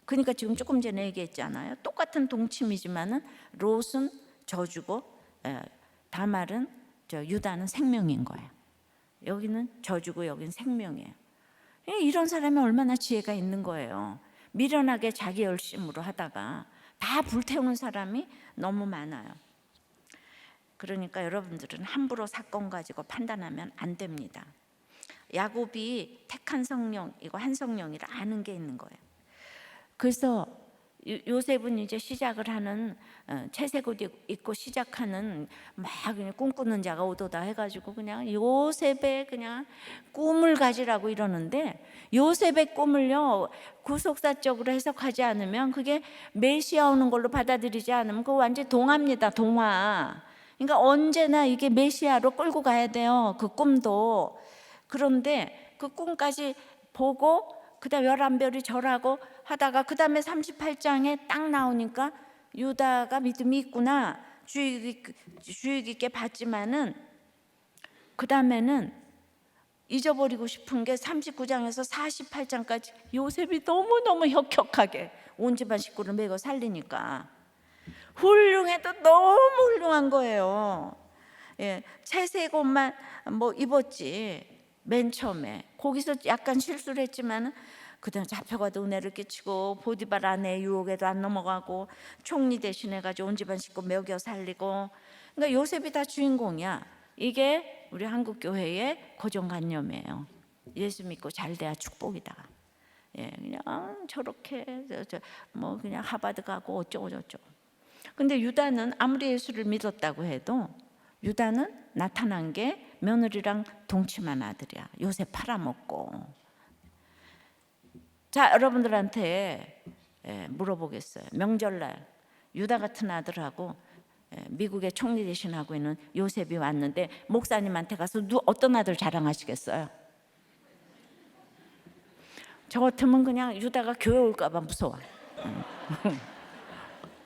그러니까 지금 조금 전에 얘기했잖아요. 똑같은 동침이지만은 롯은 저주고 다말은 유다는 생명인 거예요. 여기는 저주고 여기는 생명이에요. 이런 사람이 얼마나 지혜가 있는 거예요. 미련하게 자기 열심으로 하다가 다 불태우는 사람이 너무 많아요. 그러니까 여러분들은 함부로 사건 가지고 판단하면 안 됩니다. 야곱이 택한 성령이고 한 성령이라 아는 게 있는 거예요. 그래서 요셉은 이제 시작을 하는 채색 옷 입고 시작하는 막 그냥 꿈꾸는 자가 오도다 해가지고 그냥 요셉의 그냥 꿈을 가지라고 이러는데 요셉의 꿈을요 구속사적으로 해석하지 않으면 그게 메시아 오는 걸로 받아들이지 않으면 그거 완전 동화입니다. 동화. 그러니까 언제나 이게 메시아로 끌고 가야 돼요. 그 꿈도. 그런데 그 꿈까지 보고 그다음 11별이 절하고 하다가 그 다음에 38장에 딱 나오니까 유다가 믿음이 있구나 주의 깊게 봤지만은 그 다음에는 잊어버리고 싶은 게 39장에서 48장까지 요셉이 너무너무 혁혁하게 온 집안 식구를 먹여 살리니까 훌륭해도 너무 훌륭한 거예요. 채색 옷만 뭐 입었지 맨 처음에 거기서 약간 실수를 했지만은 그다음 잡혀가도 은혜를 끼치고 보디발 아내의 유혹에도 안 넘어가고 총리 대신해가지고 온 집안 식구 먹여 살리고. 그러니까 요셉이 다 주인공이야. 이게 우리 한국 교회의 고정관념이에요. 예수 믿고 잘 돼야 축복이다. 예, 그냥 저렇게 뭐 그냥 하버드 가고 어쩌고 저쩌고. 근데 유다는 아무리 예수를 믿었다고 해도 유다는 나타난 게 며느리랑 동침한 아들이야. 요셉 팔아먹고. 자, 여러분들한테 물어보겠어요. 명절날 유다 같은 아들하고 미국의 총리 대신하고 있는 요셉이 왔는데 목사님한테 가서 어떤 아들 자랑하시겠어요? 저 같으면 그냥 유다가 교회 올까 봐 무서워.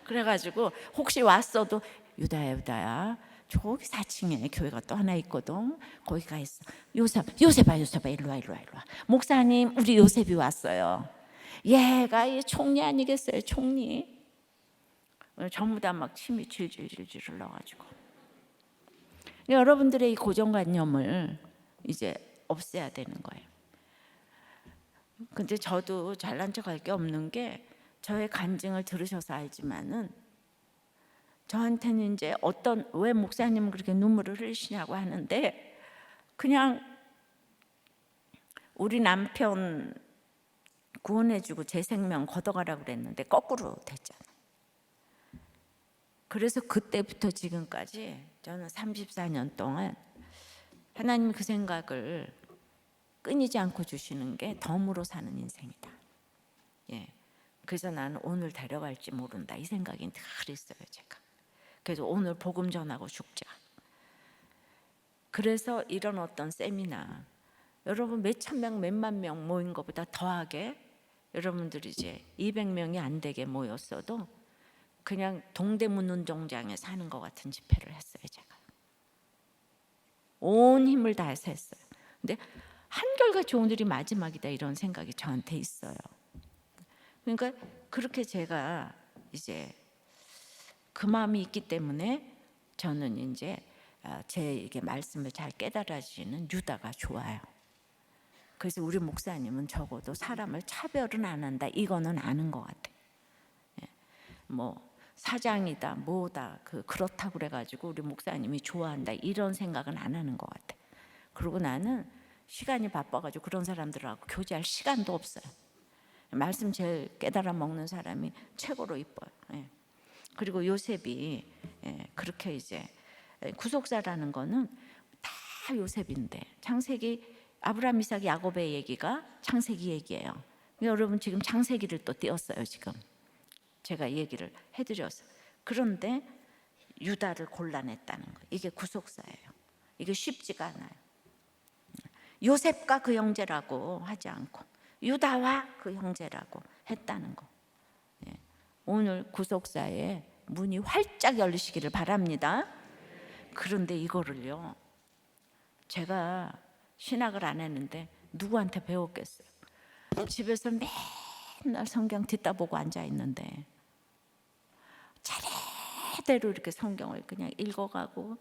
그래가지고 혹시 왔어도 유다야 저기 4층에 교회가 또 하나 있거든. 거기 가 있어. 요셉아 일로 와. 목사님 우리 요셉이 왔어요. 얘가 이 총리 아니겠어요? 총리. 전부 다 막 침이 질질 흘러가지고. 여러분들의 이 고정관념을 이제 없애야 되는 거예요. 근데 저도 잘난 척할 게 없는 게 저의 간증을 들으셔서 알지만은 저한테는 이제 왜 목사님은 그렇게 눈물을 흘리시냐고 하는데 그냥 우리 남편 구원해주고 제 생명 걷어가라고 그랬는데 거꾸로 됐잖아. 그래서 그때부터 지금까지 저는 34년 동안 하나님이 그 생각을 끊이지 않고 주시는 게 덤으로 사는 인생이다. 예. 그래서 나는 오늘 데려갈지 모른다 이 생각이 늘 있어요 제가. 그래서 오늘 복음 전하고 죽자. 그래서 이런 어떤 세미나 여러분 몇천 명 몇만 명 모인 것보다 더하게 여러분들이 이제 200명이 안 되게 모였어도 그냥 동대문 운동장에 사는 것 같은 집회를 했어요 제가. 온 힘을 다해서 했어요. 근데 한결같이 오늘이 마지막이다 이런 생각이 저한테 있어요. 그러니까 그렇게 제가 이제 그 마음이 있기 때문에 저는 이제 제 이게 말씀을 잘 깨달아지는 유다가 좋아요. 그래서 우리 목사님은 적어도 사람을 차별은 안 한다 이거는 아는 것 같아요. 뭐 사장이다 뭐다 그렇다고 그래가지고 우리 목사님이 좋아한다 이런 생각은 안 하는 것 같아. 그리고 나는 시간이 바빠가지고 그런 사람들하고 교제할 시간도 없어요. 말씀 제일 깨달아 먹는 사람이 최고로 이뻐요. 그리고 요셉이 그렇게 이제 구속사라는 거는 다 요셉인데 창세기 아브라함 이삭 야곱의 얘기가 창세기 얘기예요. 여러분 지금 창세기를 또 띄웠어요. 지금 제가 얘기를 해드렸어요. 그런데 유다를 골라냈다는 거 이게 구속사예요. 이게 쉽지가 않아요. 요셉과 그 형제라고 하지 않고 유다와 그 형제라고 했다는 거. 오늘 구속사의 문이 활짝 열리시기를 바랍니다. 그런데 이거를요 제가 신학을 안 했는데 누구한테 배웠겠어요? 집에서 맨날 성경 듣다 보고 앉아 있는데 차례대로 이렇게 성경을 그냥 읽어가고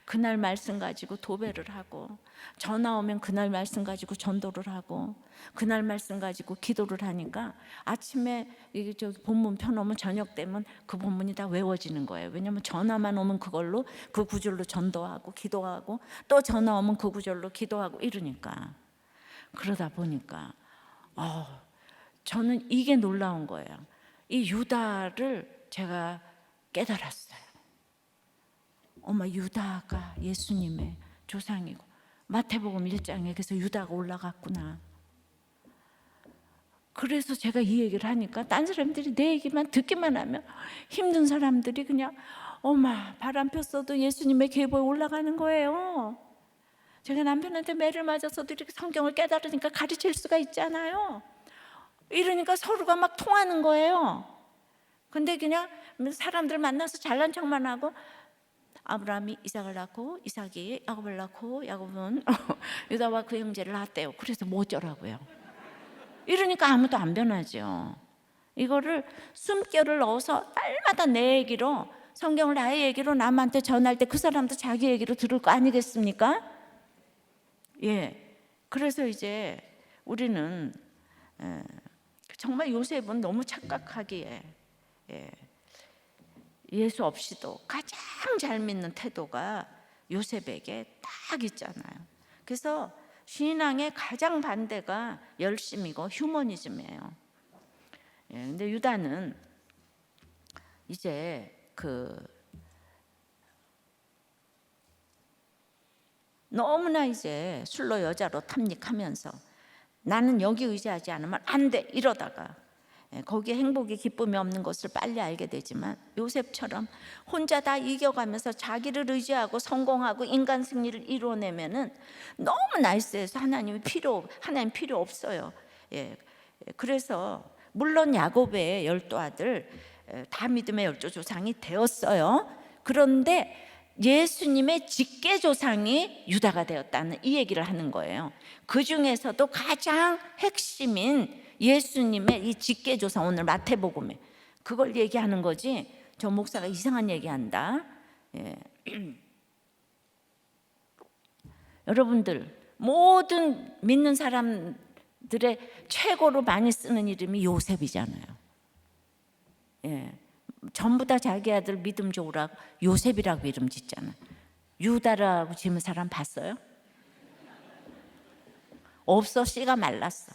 그날 말씀 가지고 도배를 하고 전화 오면 그날 말씀 가지고 전도를 하고 그날 말씀 가지고 기도를 하니까 아침에 이게 저기 본문 펴놓으면 저녁 되면 그 본문이 다 외워지는 거예요. 왜냐하면 전화만 오면 그걸로 그 구절로 전도하고 기도하고 또 전화 오면 그 구절로 기도하고 이러니까 그러다 보니까 저는 이게 놀라운 거예요. 이 유다를 제가 깨달았어요. 유다가 예수님의 조상이고 마태복음 1장에 그래서 유다가 올라갔구나. 그래서 제가 이 얘기를 하니까 딴 사람들이 내 얘기만 듣기만 하면 힘든 사람들이 그냥 바람 폈어도 예수님의 계보에 올라가는 거예요. 제가 남편한테 매를 맞아서도 이렇게 성경을 깨달으니까 가르칠 수가 있잖아요. 이러니까 서로가 막 통하는 거예요. 근데 그냥 사람들 만나서 잘난 척만 하고 아브라함이 이삭을 낳고 이삭이 야곱을 낳고 야곱은 유다와 그 형제를 낳았대요. 그래서 뭐 어쩌라고요. 이러니까 아무도 안 변하죠. 이거를 숨결을 넣어서 날마다 내 얘기로 성경을 나의 얘기로 남한테 전할 때 그 사람도 자기 얘기로 들을 거 아니겠습니까? 그래서 이제 우리는 정말 요셉은 너무 착각하기에 예수 없이도 가장 잘 믿는 태도가 요셉에게 딱 있잖아요. 그래서 신앙의 가장 반대가 열심이고 휴머니즘이에요. 근데 유다는 이제 너무나 이제 술로 여자로 탐닉하면서 나는 여기 의지하지 않으면 안 돼 이러다가 거기에 행복이 기쁨이 없는 것을 빨리 알게 되지만 요셉처럼 혼자 다 이겨가면서 자기를 의지하고 성공하고 인간 승리를 이루어내면은 너무 나이스해서 하나님 필요 없어요. 그래서 물론 야곱의 12아들 다 믿음의 12조상이 되었어요. 그런데 예수님의 직계조상이 유다가 되었다는 이 얘기를 하는 거예요. 그 중에서도 가장 핵심인 예수님의 이 직계조상, 오늘 마태복음에 그걸 얘기하는 거지 저 목사가 이상한 얘기한다. 여러분들 모든 믿는 사람들의 최고로 많이 쓰는 이름이 요셉이잖아요. 전부 다 자기 아들 믿음 좋으라고 요셉이라고 이름 짓잖아. 유다라고 지은 사람 봤어요? 없어. 씨가 말랐어.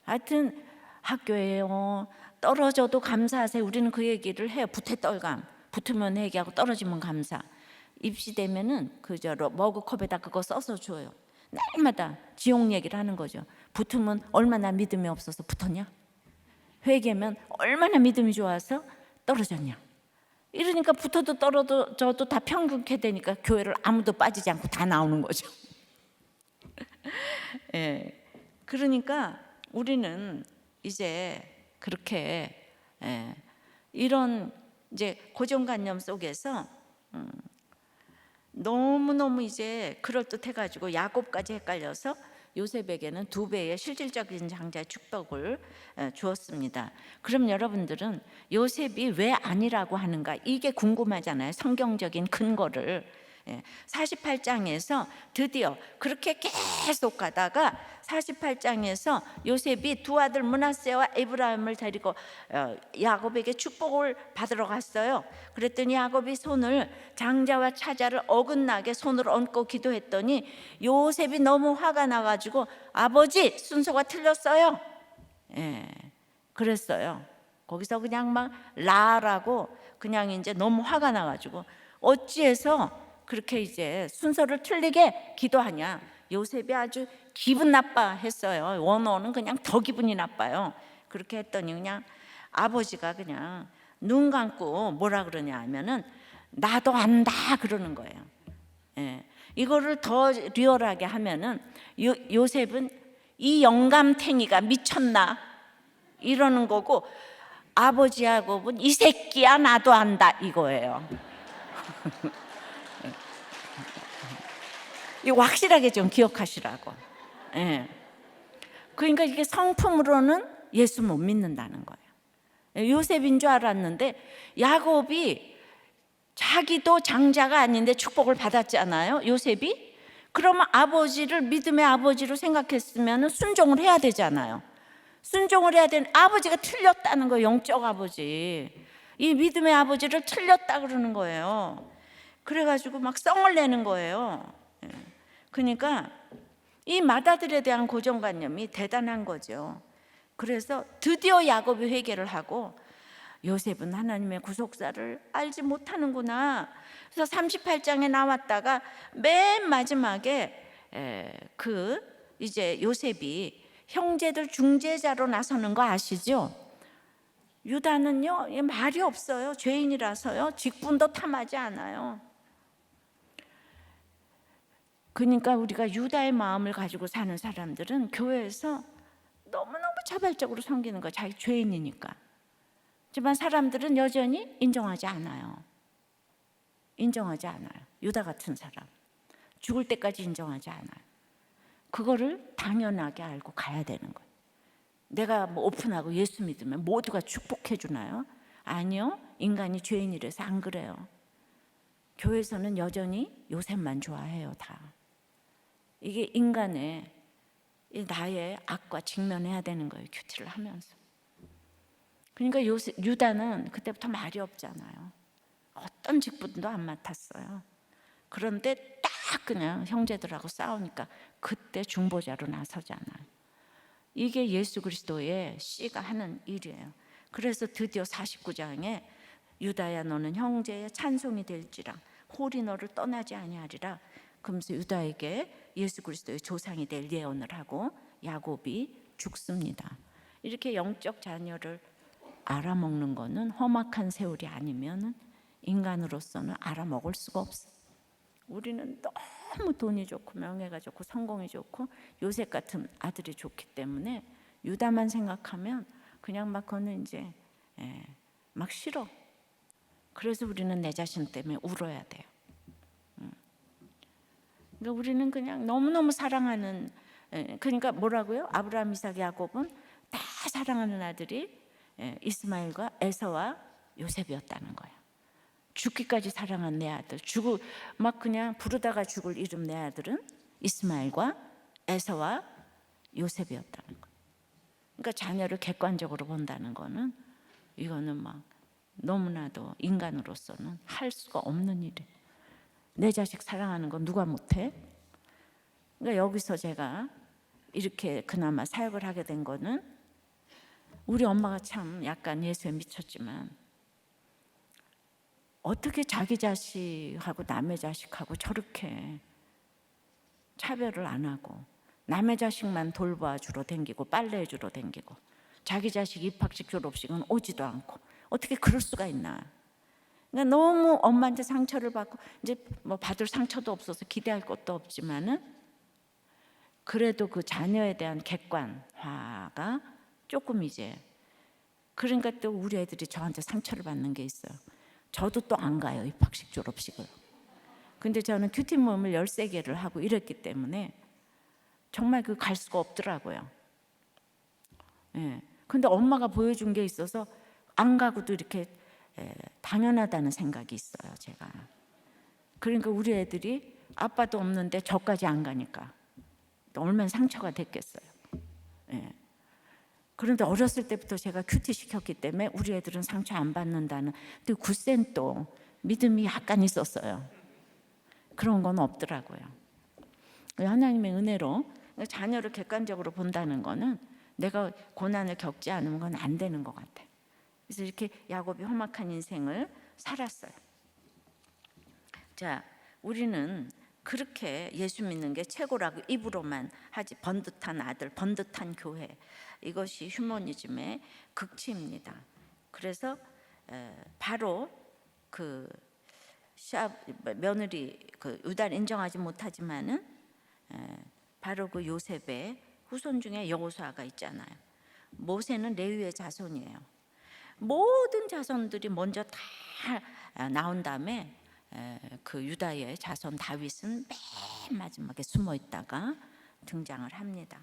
하여튼 학교에요 떨어져도 감사하세요. 우리는 그 얘기를 해요. 부태떨감. 붙으면 회개하고 떨어지면 감사. 입시되면은 그저 머그컵에다 그거 써서 줘요. 날마다 지옥 얘기를 하는 거죠. 붙으면 얼마나 믿음이 없어서 붙었냐, 회개면 얼마나 믿음이 좋아서 떨어졌냐. 이러니까 붙어도 떨어져도 다 평균케 되니까 교회를 아무도 빠지지 않고 다 나오는 거죠. 그러니까 우리는 이제 그렇게 이런 이제 고정관념 속에서 너무너무 이제 그럴듯해가지고 야곱까지 헷갈려서 요셉에게는 2배의 실질적인 장자의 축복을 주었습니다. 그럼 여러분들은 요셉이 왜 아니라고 하는가, 이게 궁금하잖아요. 성경적인 근거를. 48장에서 드디어 그렇게 계속 가다가 48장에서 요셉이 두 아들 므낫세와 에브라임을 데리고 야곱에게 축복을 받으러 갔어요. 그랬더니 야곱이 손을 장자와 차자를 어긋나게 손을 얹고 기도했더니 요셉이 너무 화가 나가지고 아버지 순서가 틀렸어요. 그랬어요. 거기서 그냥 막 라라고 그냥 이제 너무 화가 나가지고 어찌해서 그렇게 이제 순서를 틀리게 기도하냐. 요셉이 아주 기분 나빠했어요. 원어는 그냥 더 기분이 나빠요. 그렇게 했더니 그냥 아버지가 그냥 눈 감고 뭐라 그러냐 하면은 나도 안다 그러는 거예요. 이거를 더 리얼하게 하면은 요셉은 이 영감탱이가 미쳤나 이러는 거고, 아버지 야곱은 이 새끼야 나도 안다 이거예요. 이거 확실하게 좀 기억하시라고. 그러니까 이게 성품으로는 예수 못 믿는다는 거예요. 요셉인 줄 알았는데 야곱이 자기도 장자가 아닌데 축복을 받았잖아요, 요셉이. 그러면 아버지를 믿음의 아버지로 생각했으면 순종을 해야 되잖아요. 순종을 해야 되는 아버지가 틀렸다는 거예요. 영적 아버지, 이 믿음의 아버지를 틀렸다 그러는 거예요. 그래가지고 막 썽을 내는 거예요. 그러니까 이 맏아들에 대한 고정관념이 대단한 거죠. 그래서 드디어 야곱이 회개를 하고 요셉은 하나님의 구속사를 알지 못하는구나. 그래서 38장에 나왔다가 맨 마지막에 이제 요셉이 형제들 중재자로 나서는 거 아시죠? 유다는요 말이 없어요. 죄인이라서요 직분도 탐하지 않아요. 그러니까 우리가 유다의 마음을 가지고 사는 사람들은 교회에서 너무너무 자발적으로 섬기는 거예요. 자기 죄인이니까. 하지만 사람들은 여전히 인정하지 않아요. 인정하지 않아요. 유다 같은 사람 죽을 때까지 인정하지 않아요. 그거를 당연하게 알고 가야 되는 거예요. 내가 뭐 오픈하고 예수 믿으면 모두가 축복해 주나요? 아니요. 인간이 죄인이라서 안 그래요. 교회에서는 여전히 요셉만 좋아해요. 다. 이게 인간의 이 나의 악과 직면해야 되는 거예요. 큐티를 하면서. 그러니까 유다는 그때부터 말이 없잖아요. 어떤 직분도 안 맡았어요. 그런데 딱 그냥 형제들하고 싸우니까 그때 중보자로 나서잖아요. 이게 예수 그리스도의 씨가 하는 일이에요. 그래서 드디어 49장에 유다야 너는 형제의 찬송이 될지라 홀이 너를 떠나지 아니하리라. 그러면서 유다에게 예수 그리스도의 조상이 될 예언을 하고 야곱이 죽습니다. 이렇게 영적 자녀를 알아먹는 거는 험악한 세월이 아니면 인간으로서는 알아먹을 수가 없어요. 우리는 너무 돈이 좋고 명예가 좋고 성공이 좋고 요셉 같은 아들이 좋기 때문에 유다만 생각하면 그냥 막 그거는 이제 막 싫어. 그래서 우리는 내 자신 때문에 울어야 돼요. 그러니까 우리는 그냥 너무너무 사랑하는, 그러니까 뭐라고요? 아브라함, 이삭, 야곱은 다 사랑하는 아들이 이스마엘과 에서와 요셉이었다는 거예요. 죽기까지 사랑한 내 아들, 막 그냥 부르다가 죽을 이름 내 아들은 이스마엘과 에서와 요셉이었다는 거예요. 그러니까 자녀를 객관적으로 본다는 거는 이거는 막 너무나도 인간으로서는 할 수가 없는 일이에요. 내 자식 사랑하는 건 누가 못해? 그러니까 여기서 제가 이렇게 그나마 사역을 하게 된 거는 우리 엄마가 참 약간 예수에 미쳤지만 어떻게 자기 자식하고 남의 자식하고 저렇게 차별을 안 하고 남의 자식만 돌봐주러 댕기고 빨래해주러 댕기고 자기 자식 입학식 졸업식은 오지도 않고 어떻게 그럴 수가 있나. 그러니까 너무 엄마한테 상처를 받고 이제 뭐 받을 상처도 없어서 기대할 것도 없지만은 그래도 그 자녀에 대한 객관화가 조금 이제, 그러니까 또 우리 애들이 저한테 상처를 받는 게 있어요. 저도 또 안 가요, 입학식 졸업식을. 근데 저는 큐티 모임을 13개를 하고 이랬기 때문에 정말 그 갈 수가 없더라고요. 근데 엄마가 보여준 게 있어서 안 가고도 이렇게 당연하다는 생각이 있어요, 제가. 그러니까 우리 애들이 아빠도 없는데 저까지 안 가니까 얼마나 상처가 됐겠어요. 그런데 어렸을 때부터 제가 큐티 시켰기 때문에 우리 애들은 상처 안 받는다는, 근데 굳센 또 믿음이 약간 있었어요. 그런 건 없더라고요. 하나님의 은혜로 자녀를 객관적으로 본다는 거는 내가 고난을 겪지 않으면 그건 안 되는 것 같아요. 그래서 이렇게 야곱이 험악한 인생을 살았어요. 자, 우리는 그렇게 예수 믿는 게 최고라고 입으로만 하지, 번듯한 아들, 번듯한 교회, 이것이 휴머니즘의 극치입니다. 그래서 바로 그 며느리 그 유다를 인정하지 못하지만은 바로 그 요셉의 후손 중에 여호수아가 있잖아요. 모세는 레위의 자손이에요. 모든 자손들이 먼저 다 나온 다음에 그 유다의 자손 다윗은 맨 마지막에 숨어 있다가 등장을 합니다.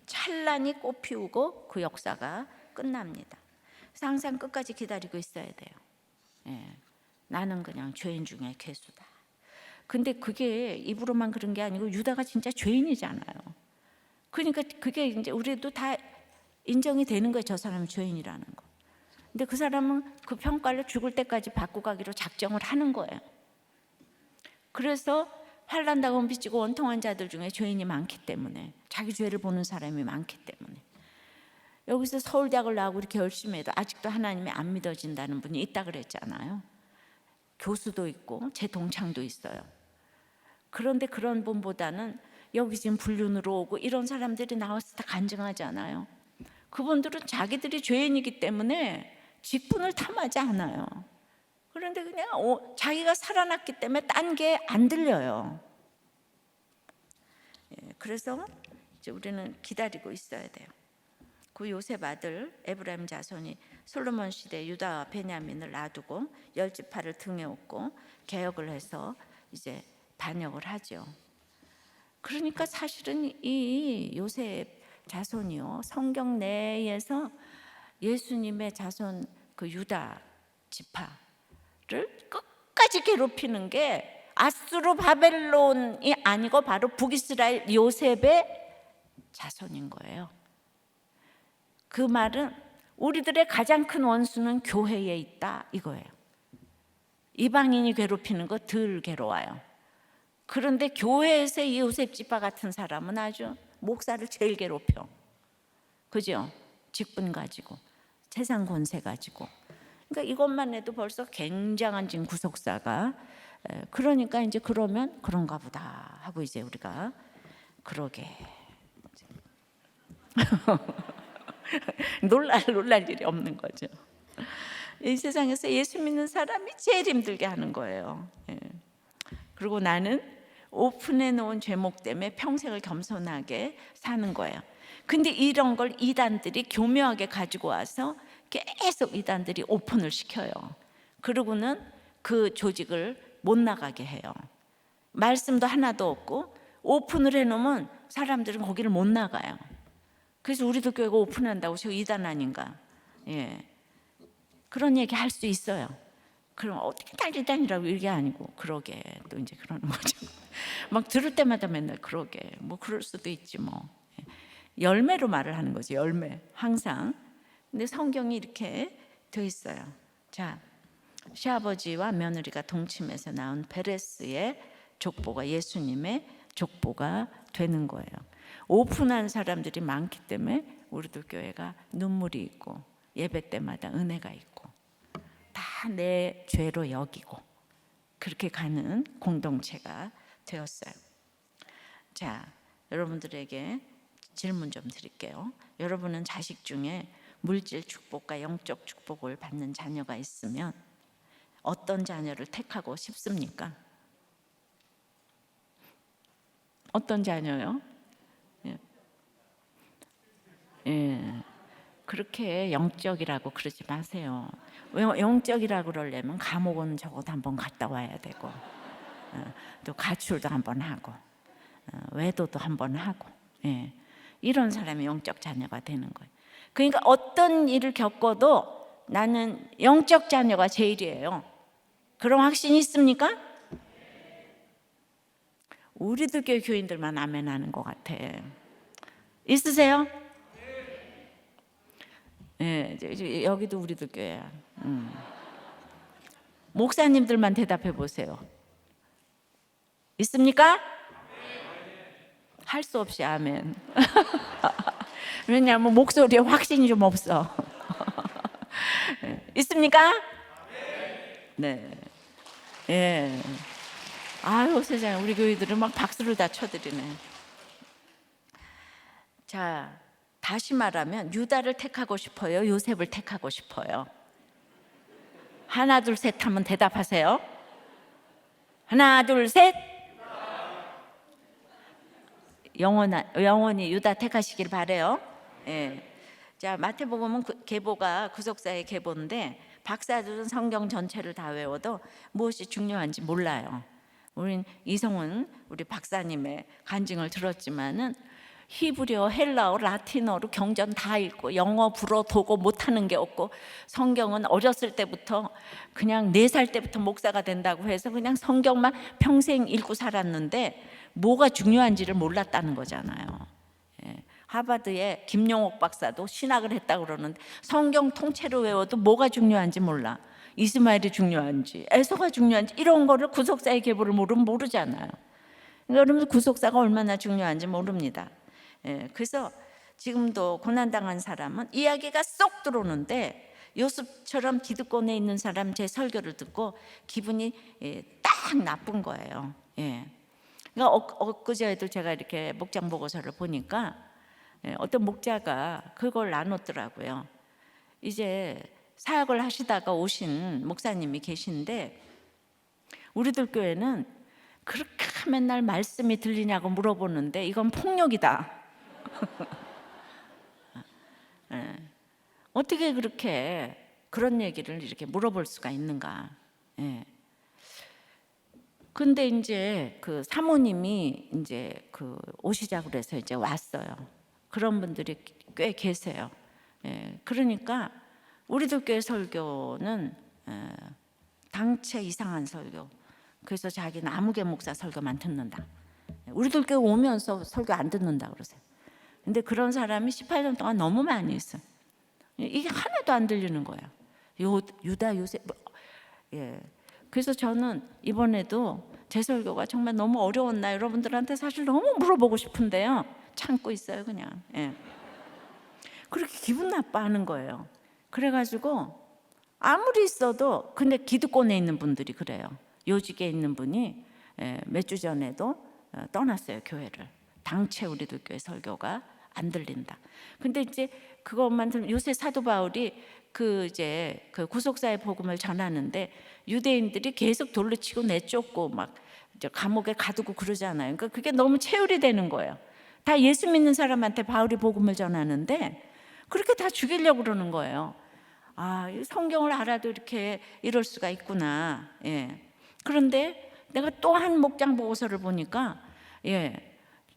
찬란히 꽃피우고 그 역사가 끝납니다. 그래서 항상 끝까지 기다리고 있어야 돼요. 나는 그냥 죄인 중에 괴수다. 근데 그게 입으로만 그런 게 아니고 유다가 진짜 죄인이잖아요. 그러니까 그게 이제 우리도 다 인정이 되는 거예요. 저 사람은 죄인이라는 거. 근데 그 사람은 그 평가를 죽을 때까지 받고 가기로 작정을 하는 거예요. 그래서 환난 다음 빚지고 원통한 자들 중에 죄인이 많기 때문에, 자기 죄를 보는 사람이 많기 때문에. 여기서 서울대학을 나오고 이렇게 열심히 해도 아직도 하나님이 안 믿어진다는 분이 있다 그랬잖아요. 교수도 있고 제 동창도 있어요. 그런데 그런 분보다는 여기 지금 불륜으로 오고 이런 사람들이 나와서 다 간증하잖아요. 그분들은 자기들이 죄인이기 때문에 직분을 탐하지 않아요. 그런데 그냥 자기가 살아났기 때문에 딴 게 안 들려요. 그래서 이제 우리는 기다리고 있어야 돼요. 그 요셉 아들 에브라임 자손이 솔로몬 시대 유다와 베냐민을 놔두고 10지파를 등에 업고 개혁을 해서 이제 반역을 하죠. 그러니까 사실은 이 요셉 자손이요, 성경 내에서 예수님의 자손 그 유다 지파를 끝까지 괴롭히는 게 아수르 바벨론이 아니고 바로 북이스라엘 요셉의 자손인 거예요. 그 말은 우리들의 가장 큰 원수는 교회에 있다 이거예요. 이방인이 괴롭히는 거 덜 괴로워요. 그런데 교회에서의 요셉 지파 같은 사람은 아주 목사를 제일 괴롭혀. 그죠? 직분 가지고, 세상 권세 가지고. 그러니까 이것만 해도 벌써 굉장한 지금 구속사가. 그러니까 이제 그러면 그런가 보다 하고 이제 우리가 그러게 놀랄 일이 없는 거죠. 이 세상에서 예수 믿는 사람이 제일 힘들게 하는 거예요. 그리고 나는 오픈해 놓은 죄목 때문에 평생을 겸손하게 사는 거예요. 근데 이런 걸 이단들이 교묘하게 가지고 와서 계속 이단들이 오픈을 시켜요. 그러고는 그 조직을 못 나가게 해요. 말씀도 하나도 없고 오픈을 해놓으면 사람들은 거기를 못 나가요. 그래서 우리도 교회가 오픈한다고 저 이단 아닌가? 그런 얘기 할 수 있어요. 그럼 어떻게 달리단이라고 이게 아니고 그러게 또 이제 그러는 거죠. 막 들을 때마다 맨날 그러게 뭐 그럴 수도 있지 뭐. 열매로 말을 하는 거죠. 열매 항상. 근데 성경이 이렇게 돼 있어요. 자, 시아버지와 며느리가 동침해서 나온 베레스의 족보가 예수님의 족보가 되는 거예요. 오픈한 사람들이 많기 때문에 우리도 교회가 눈물이 있고 예배 때마다 은혜가 있고 다 내 죄로 여기고 그렇게 가는 공동체가 되었어요. 자, 여러분들에게 질문 좀 드릴게요. 여러분은 자식 중에 물질 축복과 영적 축복을 받는 자녀가 있으면 어떤 자녀를 택하고 싶습니까? 어떤 자녀요? 그렇게 영적이라고 그러지 마세요. 영적이라고 그러려면 감옥은 적어도 한번 갔다 와야 되고 또 가출도 한번 하고 외도도 한번 하고 이런 사람이 영적 자녀가 되는 거예요. 그러니까 어떤 일을 겪어도 나는 영적 자녀가 제일이에요. 그런 확신이 있습니까? 우리들 교회 교인들만 아멘 하는 것 같아. 있으세요? 여기도 우리들 교회야. 목사님들만 대답해 보세요. 있습니까? 할 수 없이 아멘. 왜냐하면 목소리에 확신이 좀 없어. 있습니까? 네. 아유 세상에 우리 교회들은 막 박수를 다 쳐드리네. 자, 다시 말하면 유다를 택하고 싶어요? 요셉을 택하고 싶어요? 하나 둘 셋 하면 대답하세요. 하나 둘 셋. 영원히 유다 택하시길 바래요. 자, 마태복음은 계보가 구속사의 계보인데 박사들은 성경 전체를 다 외워도 무엇이 중요한지 몰라요. 우린 이성은 우리 박사님의 간증을 들었지만은 히브리어, 헬라어, 라틴어로 경전 다 읽고 영어, 불어, 독어 못하는 게 없고 성경은 어렸을 때부터 그냥 4살 때부터 목사가 된다고 해서 그냥 성경만 평생 읽고 살았는데 뭐가 중요한지를 몰랐다는 거잖아요. 하버드의 김용옥 박사도 신학을 했다고 그러는데 성경 통째로 외워도 뭐가 중요한지 몰라. 이스마엘이 중요한지 에서가 중요한지 이런 거를 구속사의 계보를 모르면 모르잖아요. 여러분 구속사가 얼마나 중요한지 모릅니다. 그래서 지금도 고난당한 사람은 이야기가 쏙 들어오는데 요셉처럼 기득권에 있는 사람 제 설교를 듣고 기분이 딱 나쁜 거예요. 그러니까 엊그제도 제가 이렇게 목장 보고서를 보니까 어떤 목자가 그걸 나눴더라고요. 이제 사역을 하시다가 오신 목사님이 계신데 우리들 교회는 그렇게 맨날 말씀이 들리냐고 물어보는데 이건 폭력이다. 어떻게 그렇게 그런 얘기를 이렇게 물어볼 수가 있는가? 근데 이제 그 사모님이 이제 그 오시자고 그래서 이제 왔어요. 그런 분들이 꽤 계세요. 그러니까 우리들 교회 설교는 당체 이상한 설교. 그래서 자기는 아무개 목사 설교만 듣는다. 우리들 교회 오면서 설교 안 듣는다 그러세요. 근데 그런 사람이 18년 동안 너무 많이 있어요. 이게 하나도 안 들리는 거예요. 유다 요셉. 예. 그래서 저는 이번에도 제 설교가 정말 너무 어려웠나 여러분들한테 사실 너무 물어보고 싶은데요. 참고 있어요, 그냥. 예. 그렇게 기분 나빠하는 거예요. 그래가지고 아무리 있어도, 근데 기득권에 있는 분들이 그래요. 요직에 있는 분이 몇 주 전에도 떠났어요, 교회를. 당최 우리도 교회 설교가 안 들린다. 근데 이제 그것만 들으면 요새 사도 바울이 그 구속사의 복음을 전하는데 유대인들이 계속 돌로 치고 내쫓고 막 이제 감옥에 가두고 그러잖아요. 그러니까 그게 너무 체율이 되는 거예요. 다 예수 믿는 사람한테 바울이 복음을 전하는데 그렇게 다 죽이려고 그러는 거예요. 아, 성경을 알아도 이렇게 이럴 수가 있구나. 예. 그런데 내가 또 한 목장 보고서를 보니까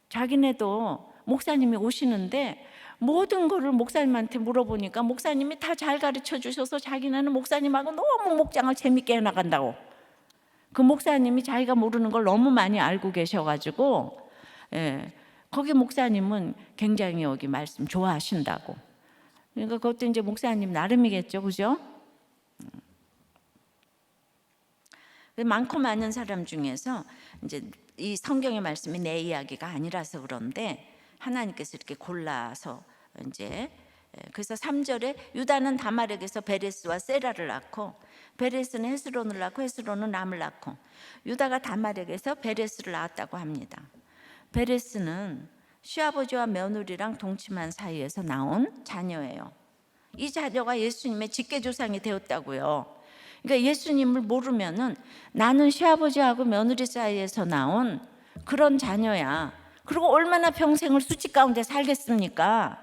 자기네도 목사님이 오시는데 모든 거를 목사님한테 물어보니까 목사님이 다 잘 가르쳐 주셔서 자기네는 목사님하고 너무 목장을 재밌게 해나간다고. 그 목사님이 자기가 모르는 걸 너무 많이 알고 계셔가지고 거기 목사님은 굉장히 여기 말씀 좋아하신다고. 그러니까 그것도 이제 목사님 나름이겠죠, 그죠? 많고 많은 사람 중에서 이제 이 성경의 말씀이 내 이야기가 아니라서 그런데 하나님께서 이렇게 골라서 이제 그래서 3절에 유다는 다말에게서 베레스와 세라를 낳고 베레스는 헤스론을 낳고 헤스론은 람을 낳고 유다가 다말에게서 베레스를 낳았다고 합니다. 베레스는 시아버지와 며느리랑 동침한 사이에서 나온 자녀예요. 이 자녀가 예수님의 직계조상이 되었다고요. 그러니까 예수님을 모르면은 나는 시아버지하고 며느리 사이에서 나온 그런 자녀야. 그리고 얼마나 평생을 수치 가운데 살겠습니까?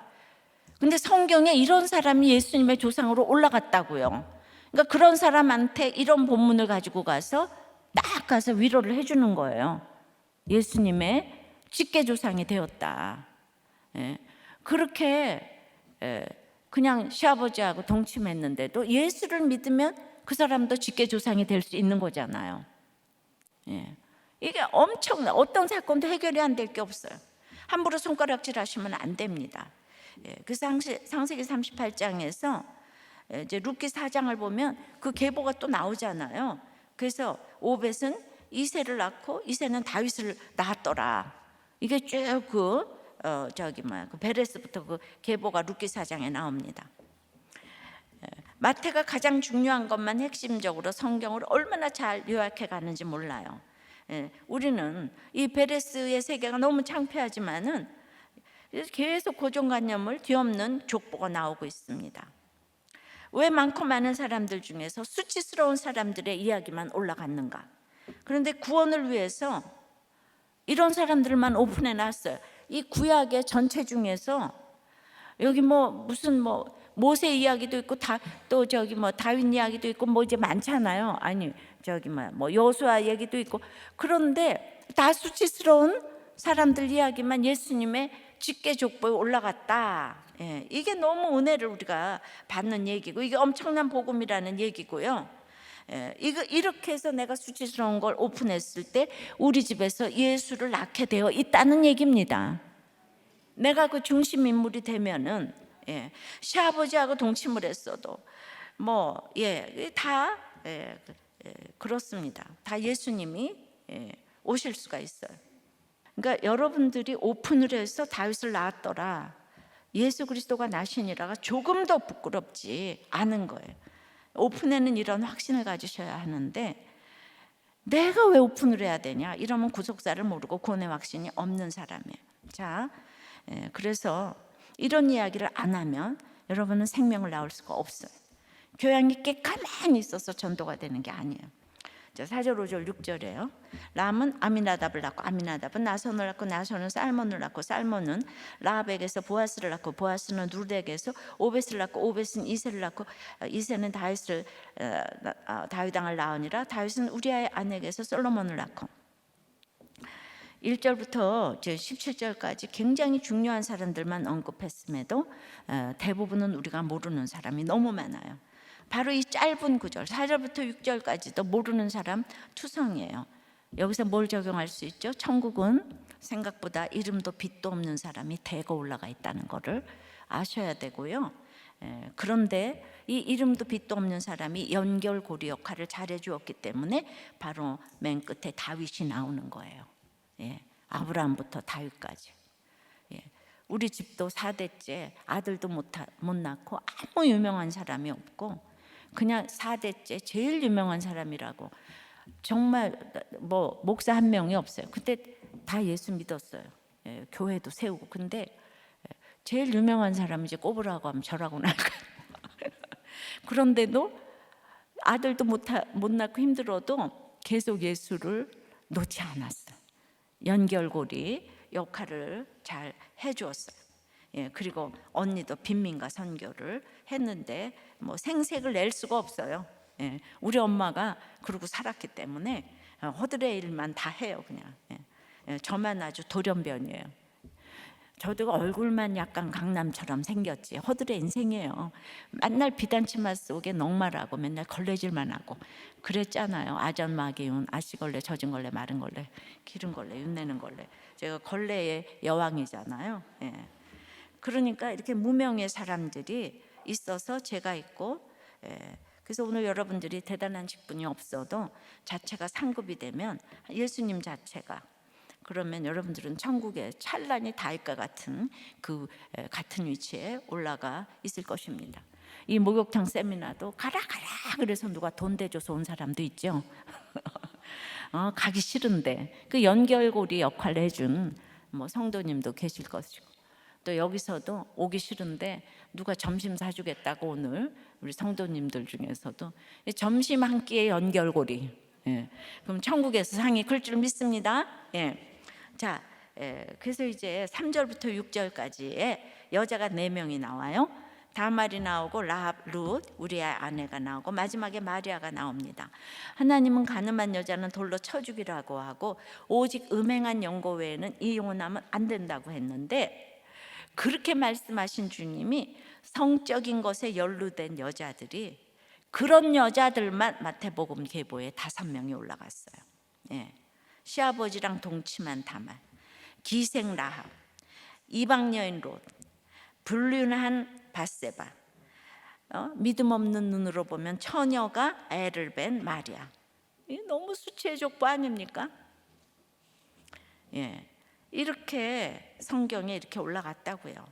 근데 성경에 이런 사람이 예수님의 조상으로 올라갔다고요. 그러니까 그런 사람한테 이런 본문을 가지고 가서 딱 가서 위로를 해주는 거예요. 예수님의 직계조상이 되었다. 그렇게 그냥 시아버지하고 동침했는데도 예수를 믿으면 그 사람도 직계조상이 될 수 있는 거잖아요. 이게 엄청나. 어떤 사건도 해결이 안 될 게 없어요. 함부로 손가락질 하시면 안 됩니다. 그래서 창세기 38장에서 이제 룻기 4장을 보면 그 계보가 또 나오잖아요. 그래서 오벳은 이새를 낳고 이새는 다윗을 낳았더라. 이게 쭉 그 베레스부터 그 계보가 룻기 4장에 나옵니다. 마태가 가장 중요한 것만 핵심적으로 성경을 얼마나 잘 요약해 가는지 몰라요. 우리는 이 베레스의 세계가 너무 창피하지만은 계속 고정관념을 뒤엎는 족보가 나오고 있습니다. 왜 많고 많은 사람들 중에서 수치스러운 사람들의 이야기만 올라갔는가? 그런데 구원을 위해서 이런 사람들만 오픈해 놨어요. 이 구약의 전체 중에서 여기 무슨 모세 이야기도 있고 또 다윗 이야기도 있고 이제 많잖아요. 아니 여호수아 얘기도 있고. 그런데 다 수치스러운 사람들 이야기만 예수님의 직계족보에 올라갔다. 이게 너무 은혜를 우리가 받는 얘기고 이게 엄청난 복음이라는 얘기고요. 이렇게 해서 내가 수치스러운 걸 오픈했을 때 우리 집에서 예수를 낳게 되어 있다는 얘기입니다. 내가 그 중심 인물이 되면은 시아버지하고 동침을 했어도 다 그렇습니다. 다 예수님이 오실 수가 있어요. 그러니까 여러분들이 오픈을 해서 다윗을 낳았더라, 예수 그리스도가 나시니라가 조금 더 부끄럽지 않은 거예요. 오픈에는 이런 확신을 가지셔야 하는데 내가 왜 오픈을 해야 되냐? 이러면 구속사를 모르고 구원의 확신이 없는 사람이에요. 자, 그래서 이런 이야기를 안 하면 여러분은 생명을 낳을 수가 없어요. 교양이 꽤 가만히 있어서 전도가 되는 게 아니에요. 자, 4절 5절 6절이에요. 람은 아미나답을 낳고 아미나답은 나손을 낳고 나손은 살몬을 낳고 살몬은 라합에게서 보아스를 낳고 보아스는 룻에게서 오벳을 낳고 오벳은 이새를 낳고 이새는 다윗 왕을 낳으니라. 다윗은 우리아의 아내에게서 솔로몬을 낳고. 1절부터 17절까지 굉장히 중요한 사람들만 언급했음에도 대부분은 우리가 모르는 사람이 너무 많아요. 바로 이 짧은 구절 4절부터 6절까지도 모르는 사람 투성이에요. 여기서 뭘 적용할 수 있죠? 천국은 생각보다 이름도 빛도 없는 사람이 대거 올라가 있다는 것을 아셔야 되고요. 그런데 이 이름도 빛도 없는 사람이 연결고리 역할을 잘해 주었기 때문에 바로 맨 끝에 다윗이 나오는 거예요. 아브라함부터 다윗까지. 우리 집도 4대째 아들도 못 낳고 아무 유명한 사람이 없고 그냥 4대째 제일 유명한 사람이라고, 정말 뭐 목사 한 명이 없어요. 그때 다 예수 믿었어요. 교회도 세우고. 근데 제일 유명한 사람이 이제 꼽으라고 하면 저라고 나올 거예요. 그런데도 아들도 못 낳고 힘들어도 계속 예수를 놓지 않았어요. 연결고리 역할을 잘 해주었어요. 그리고 언니도 빈민가 선교를 했는데 뭐 생색을 낼 수가 없어요. 우리 엄마가 그러고 살았기 때문에 허드레 일만 다 해요. 그냥 저만 아주 돌연변이에요. 저도 얼굴만 약간 강남처럼 생겼지 허드레 인생이에요. 맨날 비단치마 속에 넉말하고 맨날 걸레질만 하고 그랬잖아요. 아전마기운, 아씨걸레, 젖은걸레, 마른걸레, 기른걸레, 윤내는걸레. 제가 걸레의 여왕이잖아요. 그러니까 이렇게 무명의 사람들이 있어서 제가 있고, 그래서 오늘 여러분들이 대단한 직분이 없어도 자체가 상급이 되면 예수님 자체가, 그러면 여러분들은 천국에 찬란히 닿을과 같은 그 같은 위치에 올라가 있을 것입니다. 이 목욕탕 세미나도 가라 그래서 누가 돈 대줘서 온 사람도 있죠. 가기 싫은데 그 연결고리 역할을 해준 뭐 성도님도 계실 것이고, 또 여기서도 오기 싫은데 누가 점심 사주겠다고 오늘 우리 성도님들 중에서도 점심 한 끼의 연결고리. 그럼 천국에서 상이 클 줄 믿습니다. 자, 그래서 이제 3절부터 6절까지에 여자가 4명이 나와요. 다말이 나오고 라합, 룻, 우리의 아내가 나오고 마지막에 마리아가 나옵니다. 하나님은 가늠한 여자는 돌로 쳐 죽이라고 하고 오직 음행한 영고 외에는 이혼하면 안 된다고 했는데, 그렇게 말씀하신 주님이 성적인 것에 연루된 여자들이, 그런 여자들만 마태복음 계보에 5명이 올라갔어요. 시아버지랑 동침한 다말, 기생 라합, 이방 여인 롯, 불륜한 밧세바, 믿음 없는 눈으로 보면 처녀가 애를 뵌 마리아. 너무 수치의 족보 아닙니까? 이렇게 성경에 이렇게 올라갔다고요.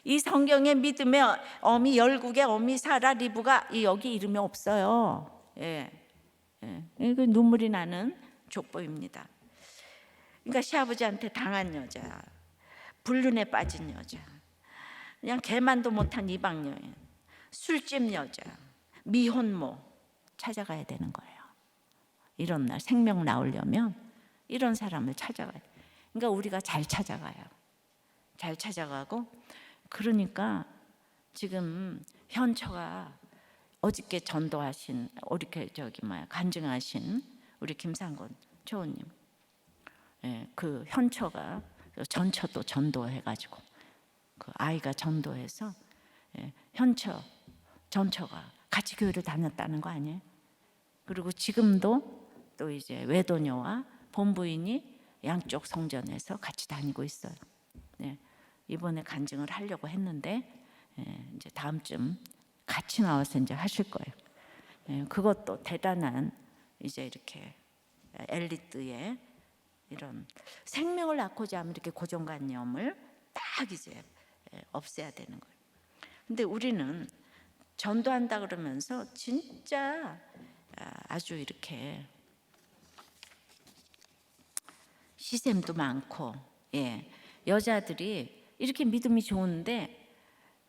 이 성경에 믿음의 어미 열국의 어미 사라 리브가 여기 이름이 없어요. 이거 눈물이 나는 족보입니다. 그러니까 시아버지한테 당한 여자, 불륜에 빠진 여자, 그냥 개만도 못한 이방 여인, 술집 여자, 미혼모 찾아가야 되는 거예요. 이런 날 생명 나오려면 이런 사람을 찾아가야 돼요. 그러니까 우리가 잘 찾아가요. 잘 찾아가고, 그러니까 지금 현처가 어저께 전도하신 이렇게 간증하신 우리 김상곤 초우님, 그 현처가 전처도 전도해가지고 그 아이가 전도해서 현처 전처가 같이 교회를 다녔다는 거 아니에요? 그리고 지금도 또 이제 외도녀와 본부인이 양쪽 성전에서 같이 다니고 있어요. 이번에 간증을 하려고 했는데 이제 다음쯤 같이 나와서 이제 하실 거예요. 그것도 대단한 이제 이렇게 엘리트의 이런 생명을 낳고자 하면 이렇게 고정관념을 딱 이제 없애야 되는 거예요. 근데 우리는 전도한다 그러면서 진짜 아주 이렇게 시샘도 많고, 여자들이 이렇게 믿음이 좋은데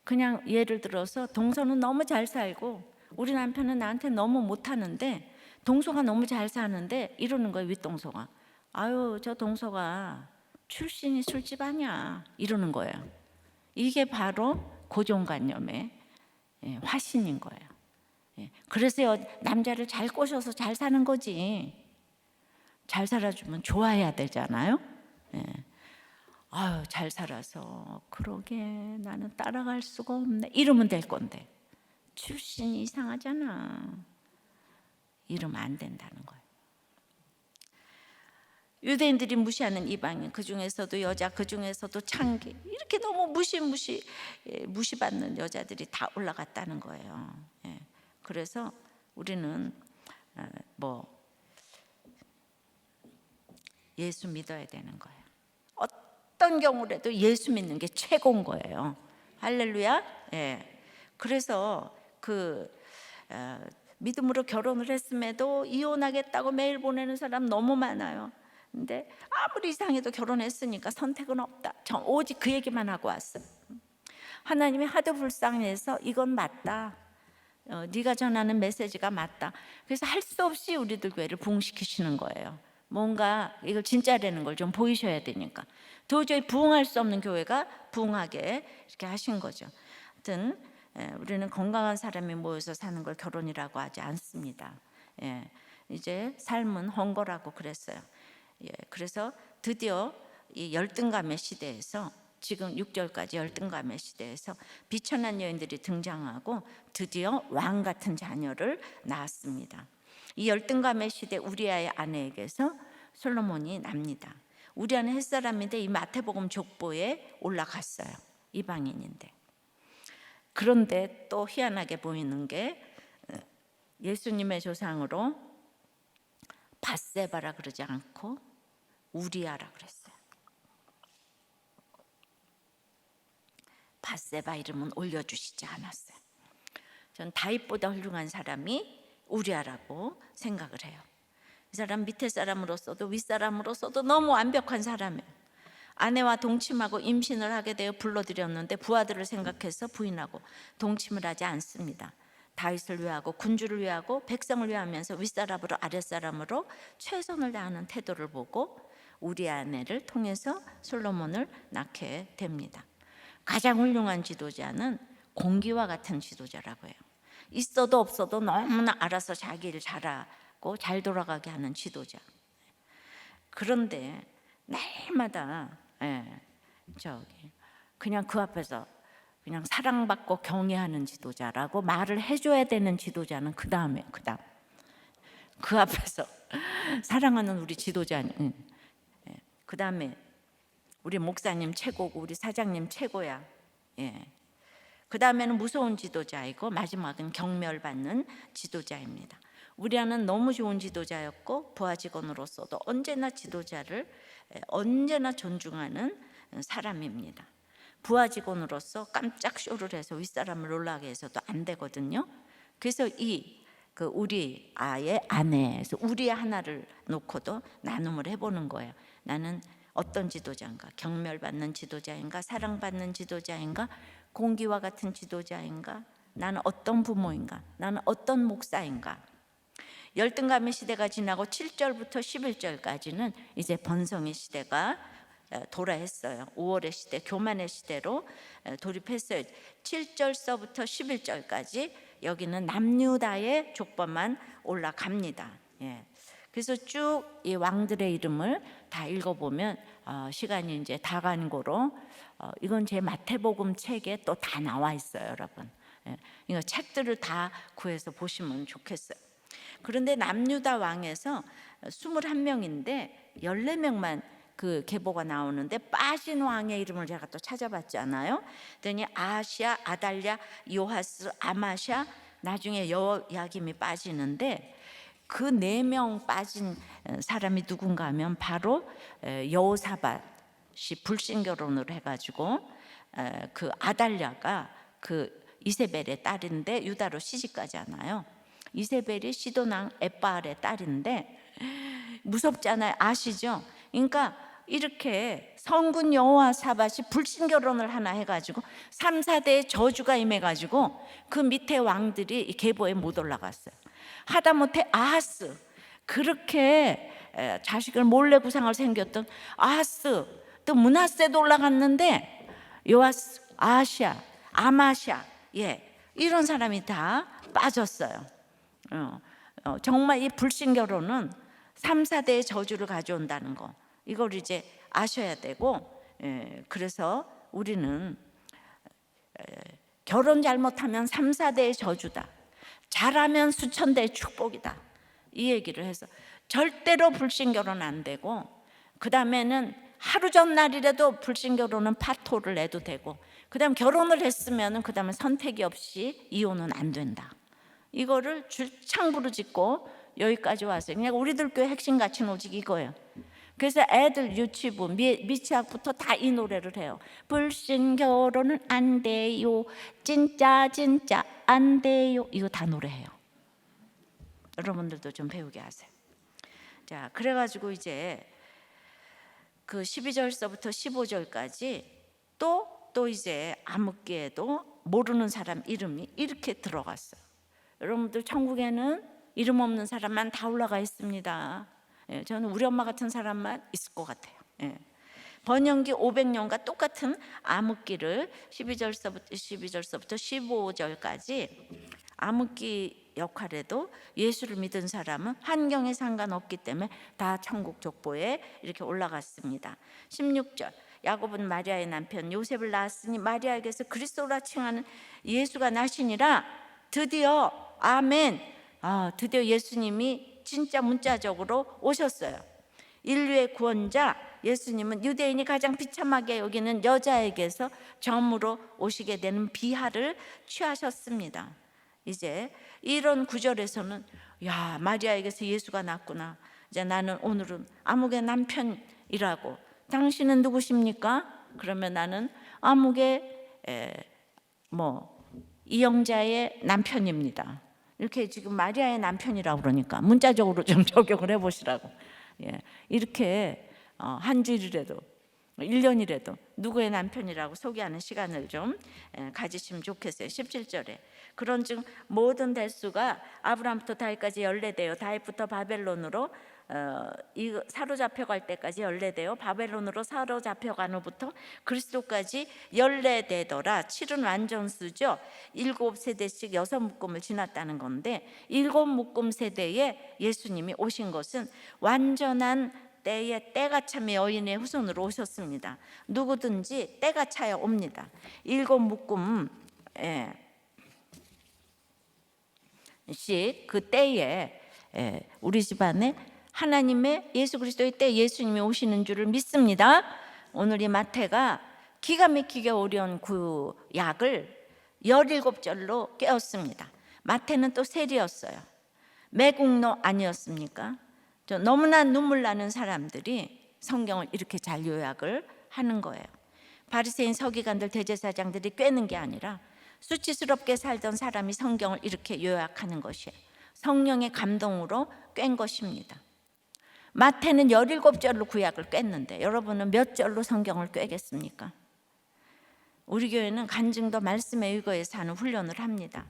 그냥 예를 들어서 동서는 너무 잘 살고 우리 남편은 나한테 너무 못하는데 동서가 너무 잘 사는데 이러는 거예요. 윗동서가 아유 저 동서가 출신이 술집 아니야 이러는 거예요. 이게 바로 고정관념의 화신인 거예요. 그래서 남자를 잘 꼬셔서 잘 사는 거지. 잘 살아주면 좋아해야 되잖아요. 아유 잘 살아서 그러게 나는 따라갈 수가 없네 이러면 될 건데 출신이 이상하잖아 이러면 안 된다는 거예요. 유대인들이 무시하는 이방인, 그 중에서도 여자, 그 중에서도 창기, 이렇게 너무 무시받는 여자들이 다 올라갔다는 거예요. 예. 그래서 우리는 예수 믿어야 되는 거예요. 어떤 경우라도 예수 믿는 게 최고인 거예요. 할렐루야. 예. 그래서 믿음으로 결혼을 했음에도 이혼하겠다고 메일 보내는 사람 너무 많아요. 근데 아무리 이상해도 결혼했으니까 선택은 없다. 오직 그 얘기만 하고 왔어요. 하나님이 하도 불쌍해서 이건 맞다. 네가 전하는 메시지가 맞다. 그래서 할 수 없이 우리들 교회를 부흥시키시는 거예요. 뭔가 이걸 진짜라는 걸 좀 보이셔야 되니까. 도저히 부흥할 수 없는 교회가 부흥하게 이렇게 하신 거죠. 하여튼 우리는 건강한 사람이 모여서 사는 걸 결혼이라고 하지 않습니다. 이제 삶은 헌거라고 그랬어요. 그래서 드디어 이 열등감의 시대에서, 지금 6절까지 열등감의 시대에서 비천한 여인들이 등장하고 드디어 왕 같은 자녀를 낳았습니다. 이 열등감의 시대 우리아의 아내에게서 솔로몬이 납니다. 우리아는 햇사람인데 이 마태복음 족보에 올라갔어요. 이방인인데. 그런데 또 희한하게 보이는 게 예수님의 조상으로 밧세바라 그러지 않고 우리아라 그랬어요. 밧세바 이름은 올려주시지 않았어요. 전 다윗보다 훌륭한 사람이 우리아라고 생각을 해요. 이 사람 밑에 사람으로서도 윗사람으로서도 너무 완벽한 사람이에요. 아내와 동침하고 임신을 하게 되어 불러들였는데 부하들을 생각해서 부인하고 동침을 하지 않습니다. 다윗을 위하고 군주를 위하고 백성을 위하면서 윗사람으로 아랫사람으로 최선을 다하는 태도를 보고 우리 아내를 통해서 솔로몬을 낳게 됩니다. 가장 훌륭한 지도자는 공기와 같은 지도자라고 해요. 있어도 없어도 너무나 알아서 자기 일 잘하고 잘 돌아가게 하는 지도자. 그런데 날마다 그냥 그 앞에서 그냥 사랑받고 경외하는 지도자라고 말을 해줘야 되는 지도자는 그 다음 그 앞에서 사랑하는 우리 지도자님, 그 다음에 우리 목사님 최고고 우리 사장님 최고야. 그 다음에는 무서운 지도자이고 마지막은 경멸받는 지도자입니다. 우리아는 너무 좋은 지도자였고 부하 직원으로서도 언제나 지도자를 언제나 존중하는 사람입니다. 부하 직원으로서 깜짝 쇼를 해서 윗사람을 놀라게 해서도 안 되거든요. 그래서 우리 아의 아내에서 우리 하나를 놓고도 나눔을 해보는 거예요. 나는 어떤 지도자인가? 경멸받는 지도자인가? 사랑받는 지도자인가? 공기와 같은 지도자인가? 나는 어떤 부모인가? 나는 어떤 목사인가? 열등감의 시대가 지나고 7절부터 11절까지는 이제 번성의 시대가 도래했어요. 5월의 시대, 교만의 시대로 돌입했어요. 7절서부터 11절까지 여기는 남유다의 족보만 올라갑니다. 그래서 쭉 이 왕들의 이름을 다 읽어보면 시간이 이제 다 간 거로 이건 제 마태복음 책에 또 다 나와 있어요, 여러분. 이거 책들을 다 구해서 보시면 좋겠어요. 그런데 남유다 왕에서 21명인데 14명만 그 계보가 나오는데 빠진 왕의 이름을 제가 또 찾아봤잖아요. 그랬더니 아하시아, 아달랴, 요하스, 아마샤, 나중에 여야김이 빠지는데 그 4명 빠진 사람이 누군가 하면 바로 여호사밧이 불신결혼을 해가지고 그 아달랴가 그 이세벨의 딸인데 유다로 시집가잖아요. 이세벨이 시도낭 엣바알의 딸인데 무섭잖아요. 아시죠? 그러니까 이렇게 성군 여호사밧이 불신결혼을 하나 해가지고 3, 4대의 저주가 임해가지고 그 밑에 왕들이 이 계보에 못 올라갔어요. 하다못해 아하스, 그렇게 자식을 몰래 구상을 생겼던 아하스, 또 므낫세도 올라갔는데 요아스, 아하시아, 아마샤, 이런 사람이 다 빠졌어요. 정말 이 불신결혼은 3, 4대의 저주를 가져온다는 거, 이걸 이제 아셔야 되고, 그래서 우리는 결혼 잘못하면 3, 4대의 저주다, 잘하면 수천 대의 축복이다, 이 얘기를 해서 절대로 불신결혼 안 되고 그 다음에는 하루 전날이라도 불신결혼은 파토를 내도 되고, 그 다음 결혼을 했으면 그 다음에 선택이 없이 이혼은 안 된다. 이거를 줄창부로 짓고 여기까지 왔어요. 그냥 우리들 교회 핵심 가치는 오직 이거예요. 그래서 애들 유치부 미취학부터 다 이 노래를 해요. 불신결혼은 안 돼요, 진짜 안 돼요. 이거 다 노래해요. 여러분들도 좀 배우게 하세요. 자, 그래가지고 이제 그 12절서부터 15절까지 또 이제 암흑기에도 모르는 사람 이름이 이렇게 들어갔어요. 여러분들 천국에는 이름 없는 사람만 다 올라가 있습니다. 예, 저는 우리 엄마 같은 사람만 있을 것 같아요. 예. 번영기 500년과 똑같은 암흑기를 12절서부터 15절까지 암흑기 역할에도 예수를 믿은 사람은 환경에 상관없기 때문에 다 천국 족보에 이렇게 올라갔습니다. 16절, 야곱은 마리아의 남편 요셉을 낳았으니 마리아에게서 그리스도라 칭하는 예수가 나시니라. 드디어 아멘. 드디어 예수님이 진짜 문자적으로 오셨어요. 인류의 구원자 예수님은 유대인이 가장 비참하게 여기는 여자에게서 점으로 오시게 되는 비하를 취하셨습니다. 이제 이런 구절에서는 야, 마리아에게서 예수가 났구나. 이제 나는 오늘은 아무개 남편이라고. 당신은 누구십니까? 그러면 나는 아무개 이영자의 남편입니다. 이렇게 지금 마리아의 남편이라고 그러니까 문자적으로 좀 적용을 해보시라고. 예, 이렇게 한 주일이라도 1년이라도 누구의 남편이라고 소개하는 시간을 좀 가지시면 좋겠어요. 17절에 그런즉 모든 대수가 아브라함부터 다윗까지 연례되어 다윗부터 바벨론으로 사로잡혀갈 때까지 연례되어 바벨론으로 사로잡혀간 후부터 그리스도까지 연례되더라. 7은 완전수죠. 7세대씩 6묶음을 지났다는 건데 7묶음 세대에 예수님이 오신 것은 완전한 때에 때가 차며 여인의 후손으로 오셨습니다. 누구든지 때가 차야 옵니다. 7묶음 그 때에 우리 집안에 하나님의 예수 그리스도의 때 예수님이 오시는 줄을 믿습니다. 오늘 이 마태가 기가 막히게 어려운 그 약을 17절로 깨었습니다. 마태는 또 세리였어요. 매국노 아니었습니까? 너무나 눈물 나는 사람들이 성경을 이렇게 잘 요약을 하는 거예요. 바리새인 서기관들 대제사장들이 꿰는 게 아니라 수치스럽게 살던 사람이 성경을 이렇게 요약하는 것이에요. 성령의 감동으로 꿰는 것입니다. 마태는 17절로 구약을 꿰는데 여러분은 몇 절로 성경을 꿰겠습니까? 우리 교회는 간증도 말씀에 의거해서 하는 훈련을 합니다.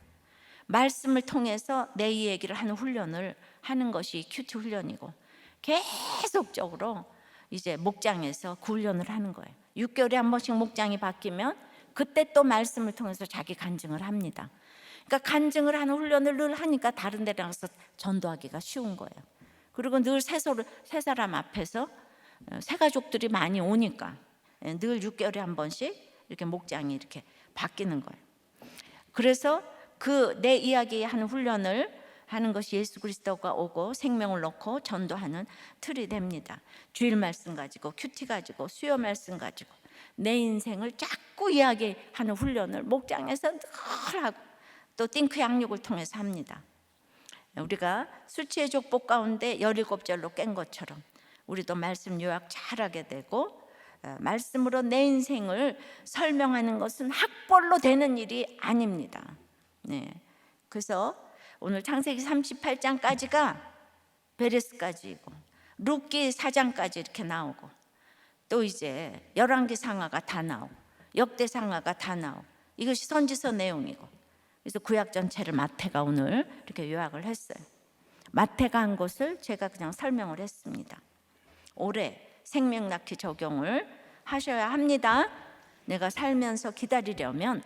말씀을 통해서 내 이야기를 하는 훈련을 하는 것이 큐티 훈련이고 계속적으로 이제 목장에서 그 훈련을 하는 거예요. 6개월에 한 번씩 목장이 바뀌면 그때 또 말씀을 통해서 자기 간증을 합니다. 그러니까 간증을 하는 훈련을 늘 하니까 다른 데 나가서 전도하기가 쉬운 거예요. 그리고 늘 새 사람 앞에서 새 가족들이 많이 오니까 늘 6개월에 한 번씩 이렇게 목장이 이렇게 바뀌는 거예요. 그래서 그 내 이야기 하는 훈련을 하는 것이 예수 그리스도가 오고 생명을 넣고 전도하는 틀이 됩니다. 주일 말씀 가지고 큐티 가지고 수요 말씀 가지고 내 인생을 자꾸 이야기하는 훈련을 목장에서 늘 하고 또 띵크 양육을 통해서 합니다. 우리가 수치의 족보 가운데 17절로 깬 것처럼 우리도 말씀 요약 잘하게 되고 말씀으로 내 인생을 설명하는 것은 학벌로 되는 일이 아닙니다. 네. 그래서 오늘 창세기 38장까지가 베레스까지이고 룻기 4장까지 이렇게 나오고 또 이제 열왕기 상하가 다 나오고 역대 상하가 다 나오고 이것이 선지서 내용이고 그래서 구약 전체를 마태가 오늘 이렇게 요약을 했어요. 마태가 한 것을 제가 그냥 설명을 했습니다. 올해 생명 낳기 적용을 하셔야 합니다. 내가 살면서 기다리려면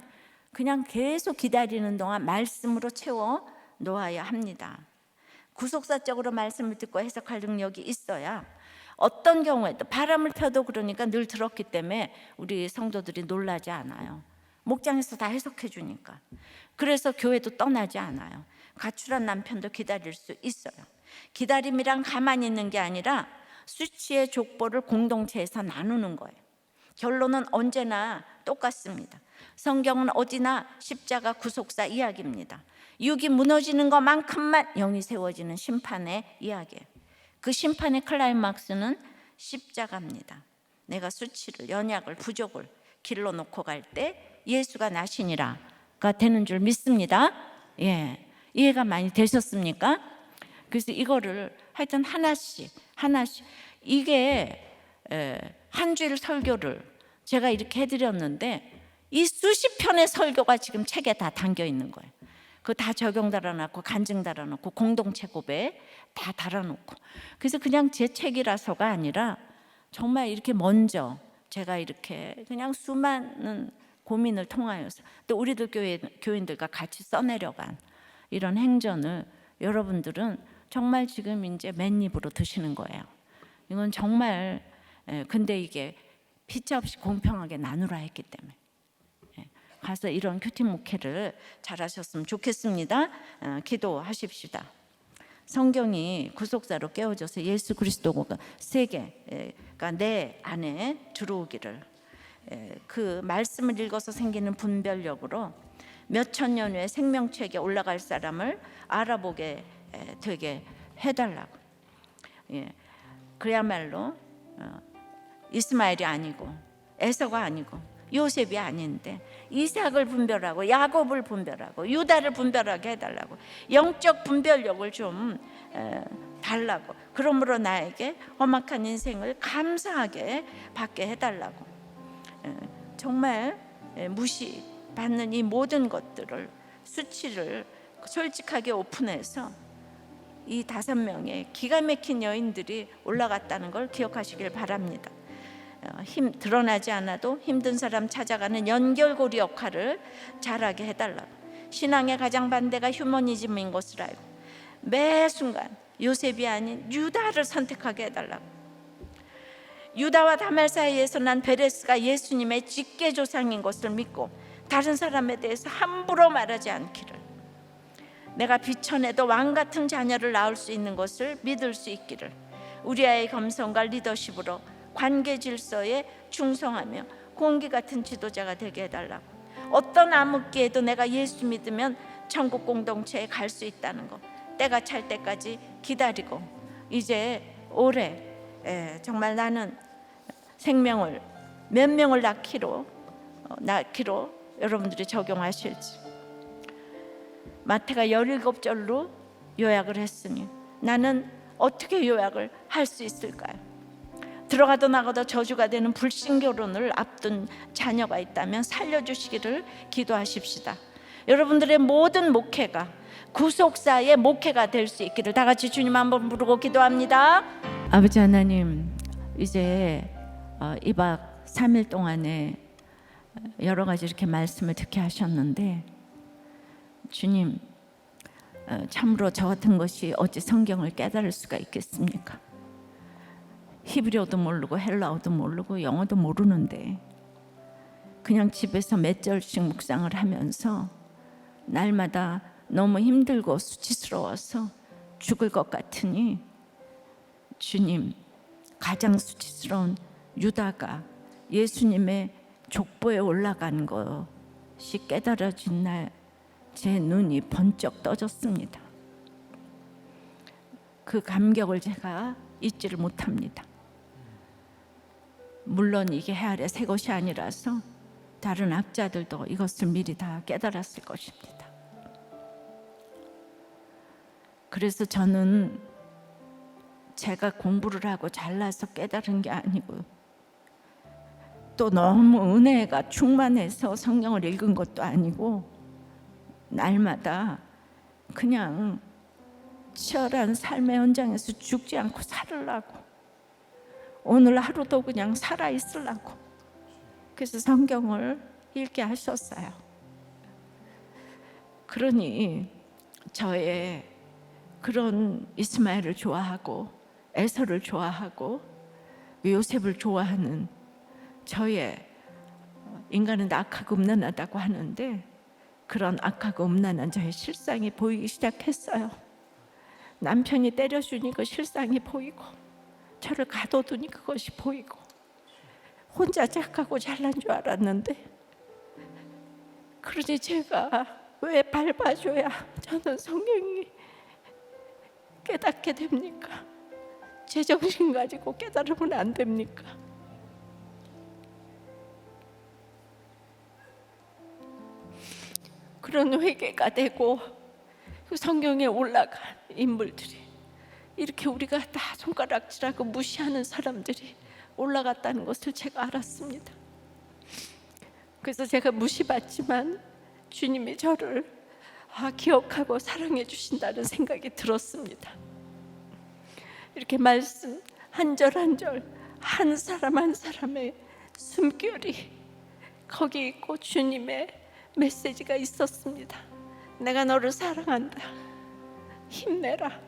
그냥 계속 기다리는 동안 말씀으로 채워 놓아야 합니다. 구속사적으로 말씀을 듣고 해석할 능력이 있어야 어떤 경우에도 바람을 펴도 그러니까 늘 들었기 때문에 우리 성도들이 놀라지 않아요. 목장에서 다 해석해 주니까. 그래서 교회도 떠나지 않아요. 가출한 남편도 기다릴 수 있어요. 기다림이란 가만히 있는 게 아니라 수치의 족보를 공동체에서 나누는 거예요. 결론은 언제나 똑같습니다. 성경은 어디나 십자가 구속사 이야기입니다. 육이 무너지는 것만큼만 영이 세워지는 심판의 이야기예요. 그 심판의 클라이막스는 십자가입니다. 내가 수치를, 연약을, 부족을 길러 놓고 갈 때 예수가 나시니라가 되는 줄 믿습니다. 예, 이해가 많이 되셨습니까? 그래서 이거를 하여튼 하나씩 이게 한 주일 설교를 제가 이렇게 해드렸는데 이 수십 편의 설교가 지금 책에 다 담겨 있는 거예요. 그거 다 적용 달아놓고 간증 달아놓고 공동체 고백 다 달아놓고, 그래서 그냥 제 책이라서가 아니라 정말 이렇게 먼저 제가 이렇게 그냥 수많은 고민을 통하여서 또 우리들 교인들과 같이 써내려간 이런 행전을 여러분들은 정말 지금 이제 맨입으로 드시는 거예요. 이건 정말 근데 이게 피차 없이 공평하게 나누라 했기 때문에 가서 이런 큐티 목회를 잘하셨으면 좋겠습니다. 기도하십시다. 성경이 구속사로 깨어져서 예수 그리스도가 세계가 내 안에 들어오기를, 그 말씀을 읽어서 생기는 분별력으로 몇천 년 후에 생명책에 올라갈 사람을 알아보게 되게 해달라고. 그야말로 이스마엘이 아니고 에서가 아니고 요셉이 아닌데 이삭을 분별하고 야곱을 분별하고 유다를 분별하게 해달라고, 영적 분별력을 좀 달라고, 그러므로 나에게 험악한 인생을 감사하게 받게 해달라고. 정말 무시받는 이 모든 것들을, 수치를 솔직하게 오픈해서 이 5명의 기가 막힌 여인들이 올라갔다는 걸 기억하시길 바랍니다. 드러나지 않아도 힘든 사람 찾아가는 연결고리 역할을 잘하게 해달라고. 신앙의 가장 반대가 휴머니즘인 것을 알고 매 순간 요셉이 아닌 유다를 선택하게 해달라고. 유다와 다말 사이에서 난 베레스가 예수님의 직계조상인 것을 믿고 다른 사람에 대해서 함부로 말하지 않기를, 내가 비천해도 왕같은 자녀를 낳을 수 있는 것을 믿을 수 있기를, 우리 아이의 겸손과 리더십으로 관계 질서에 충성하며 공기 같은 지도자가 되게 해달라고. 어떤 암흑기에도 내가 예수 믿으면 천국 공동체에 갈 수 있다는 거, 때가 찰 때까지 기다리고, 이제 올해 정말 나는 생명을 몇 명을 낳기로 여러분들이 적용하실지. 마태가 17절로 요약을 했으니 나는 어떻게 요약을 할 수 있을까요? 들어가도 나가도 저주가 되는 불신 결혼을 앞둔 자녀가 있다면 살려주시기를 기도하십시다. 여러분들의 모든 목회가 구속사의 목회가 될 수 있기를 다 같이 주님 한번 부르고 기도합니다. 아버지 하나님, 이제 2박 3일 동안에 여러 가지 이렇게 말씀을 듣게 하셨는데, 주님, 참으로 저 같은 것이 어찌 성경을 깨달을 수가 있겠습니까? 히브리어도 모르고 헬라어도 모르고 영어도 모르는데 그냥 집에서 몇 절씩 묵상을 하면서 날마다 너무 힘들고 수치스러워서 죽을 것 같으니, 주님, 가장 수치스러운 유다가 예수님의 족보에 올라간 것이 깨달아진 날 제 눈이 번쩍 떠졌습니다. 그 감격을 제가 잊지를 못합니다. 물론 이게 해 아래 새 것이 아니라서 다른 학자들도 이것을 미리 다 깨달았을 것입니다. 그래서 저는 제가 공부를 하고 잘나서 깨달은 게 아니고 또 너무 은혜가 충만해서 성경을 읽은 것도 아니고, 날마다 그냥 치열한 삶의 현장에서 죽지 않고 살으려고, 오늘 하루도 그냥 살아있으려고, 그래서 성경을 읽게 하셨어요. 그러니 저의 그런 이스마엘을 좋아하고 에서를 좋아하고 요셉을 좋아하는 저의, 인간은 악하고 음란하다고 하는데 그런 악하고 음란한 저의 실상이 보이기 시작했어요. 남편이 때려주니까 실상이 보이고, 저를 가둬두니 그것이 보이고 혼자 착하고 잘난 줄 알았는데, 그러니 제가 왜 밟아줘야 저는 성경이 깨닫게 됩니까? 제정신 가지고 깨달으면 안 됩니까? 그런 회개가 되고 그 성경에 올라간 인물들이, 이렇게 우리가 다 손가락질하고 무시하는 사람들이 올라갔다는 것을 제가 알았습니다. 그래서 제가 무시받지만 주님이 저를 기억하고 사랑해 주신다는 생각이 들었습니다. 이렇게 말씀 한 절 한 절, 한 사람 한 사람의 숨결이 거기 있고 주님의 메시지가 있었습니다. 내가 너를 사랑한다, 힘내라.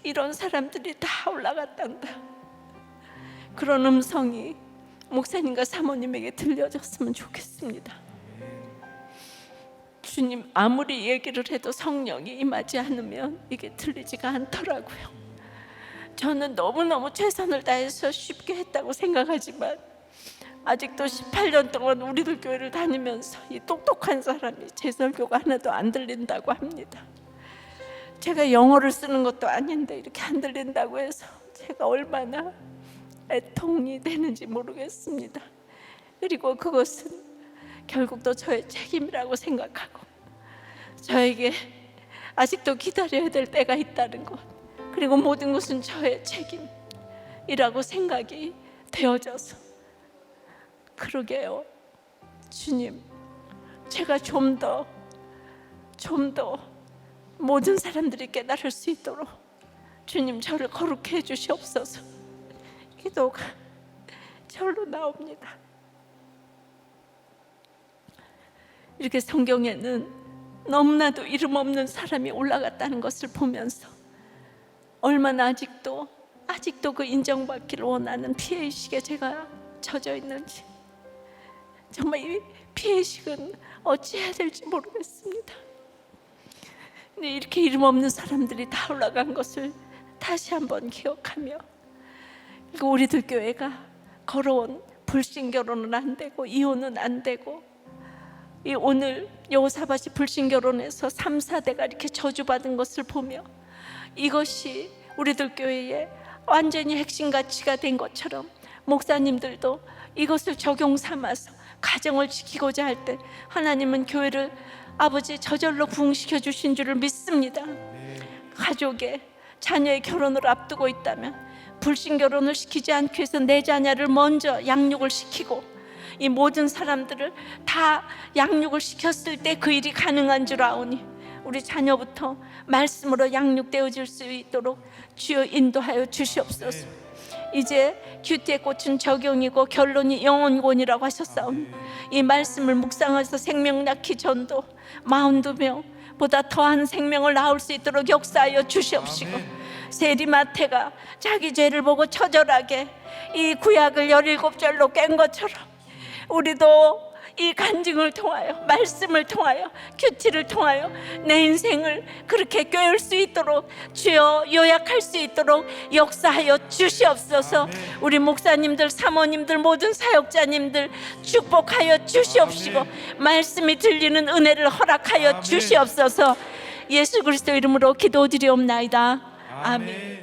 이런 사람들이 다 올라갔단다. 그런 음성이 목사님과 사모님에게 들려졌으면 좋겠습니다. 주님 아무리 얘기를 해도 성령이 임하지 않으면 이게 들리지가 않더라고요. 저는 너무너무 최선을 다해서 쉽게 했다고 생각하지만 아직도 18년 동안 우리들 교회를 다니면서 이 똑똑한 사람이 제 설교가 하나도 안 들린다고 합니다. 제가 영어를 쓰는 것도 아닌데 이렇게 안 들린다고 해서 제가 얼마나 애통이 되는지 모르겠습니다. 그리고 그것은 결국 또 저의 책임이라고 생각하고, 저에게 아직도 기다려야 될 때가 있다는 것, 그리고 모든 것은 저의 책임이라고 생각이 되어져서, 그러게요. 주님, 제가 좀 더 모든 사람들이 깨달을 수 있도록 주님 저를 거룩해 해 주시옵소서. 기도가 절로 나옵니다. 이렇게 성경에는 너무나도 이름 없는 사람이 올라갔다는 것을 보면서 얼마나 아직도 그 인정받기를 원하는 피해의식에 제가 젖어 있는지, 정말 이 피해의식은 어찌해야 될지 모르겠습니다. 근데 이렇게 이름 없는 사람들이 다 올라간 것을 다시 한번 기억하며, 우리들 교회가 걸어온 불신결혼은 안 되고 이혼은 안 되고, 이 오늘 여호사밧이 불신결혼해서 3, 4대가 이렇게 저주받은 것을 보며 이것이 우리들 교회의 완전히 핵심 가치가 된 것처럼 목사님들도 이것을 적용 삼아서 가정을 지키고자 할 때 하나님은 교회를 아버지 저절로 부흥시켜 주신 줄을 믿습니다. 가족의 자녀의 결혼을 앞두고 있다면 불신결혼을 시키지 않기 위해서 내 자녀를 먼저 양육을 시키고, 이 모든 사람들을 다 양육을 시켰을 때 그 일이 가능한 줄 아오니 우리 자녀부터 말씀으로 양육되어질 수 있도록 주여 인도하여 주시옵소서. 이제 큐티의 꽃은 적용이고 결론이 영혼권이라고 하셨사오니 이 말씀을 묵상해서 생명 낳기 전도 42명보다 더한 생명을 낳을 수 있도록 역사하여 주시옵시고, 세리마태가 자기 죄를 보고 처절하게 이 구약을 17절로 깬 것처럼 우리도 이 간증을 통하여, 말씀을 통하여, 큐티를 통하여 내 인생을 그렇게 꿰을 수 있도록 주여 요약할 수 있도록 역사하여 주시옵소서. 우리 목사님들, 사모님들, 모든 사역자님들 축복하여 주시옵시고 말씀이 들리는 은혜를 허락하여 주시옵소서. 예수 그리스도 이름으로 기도드리옵나이다. 아멘.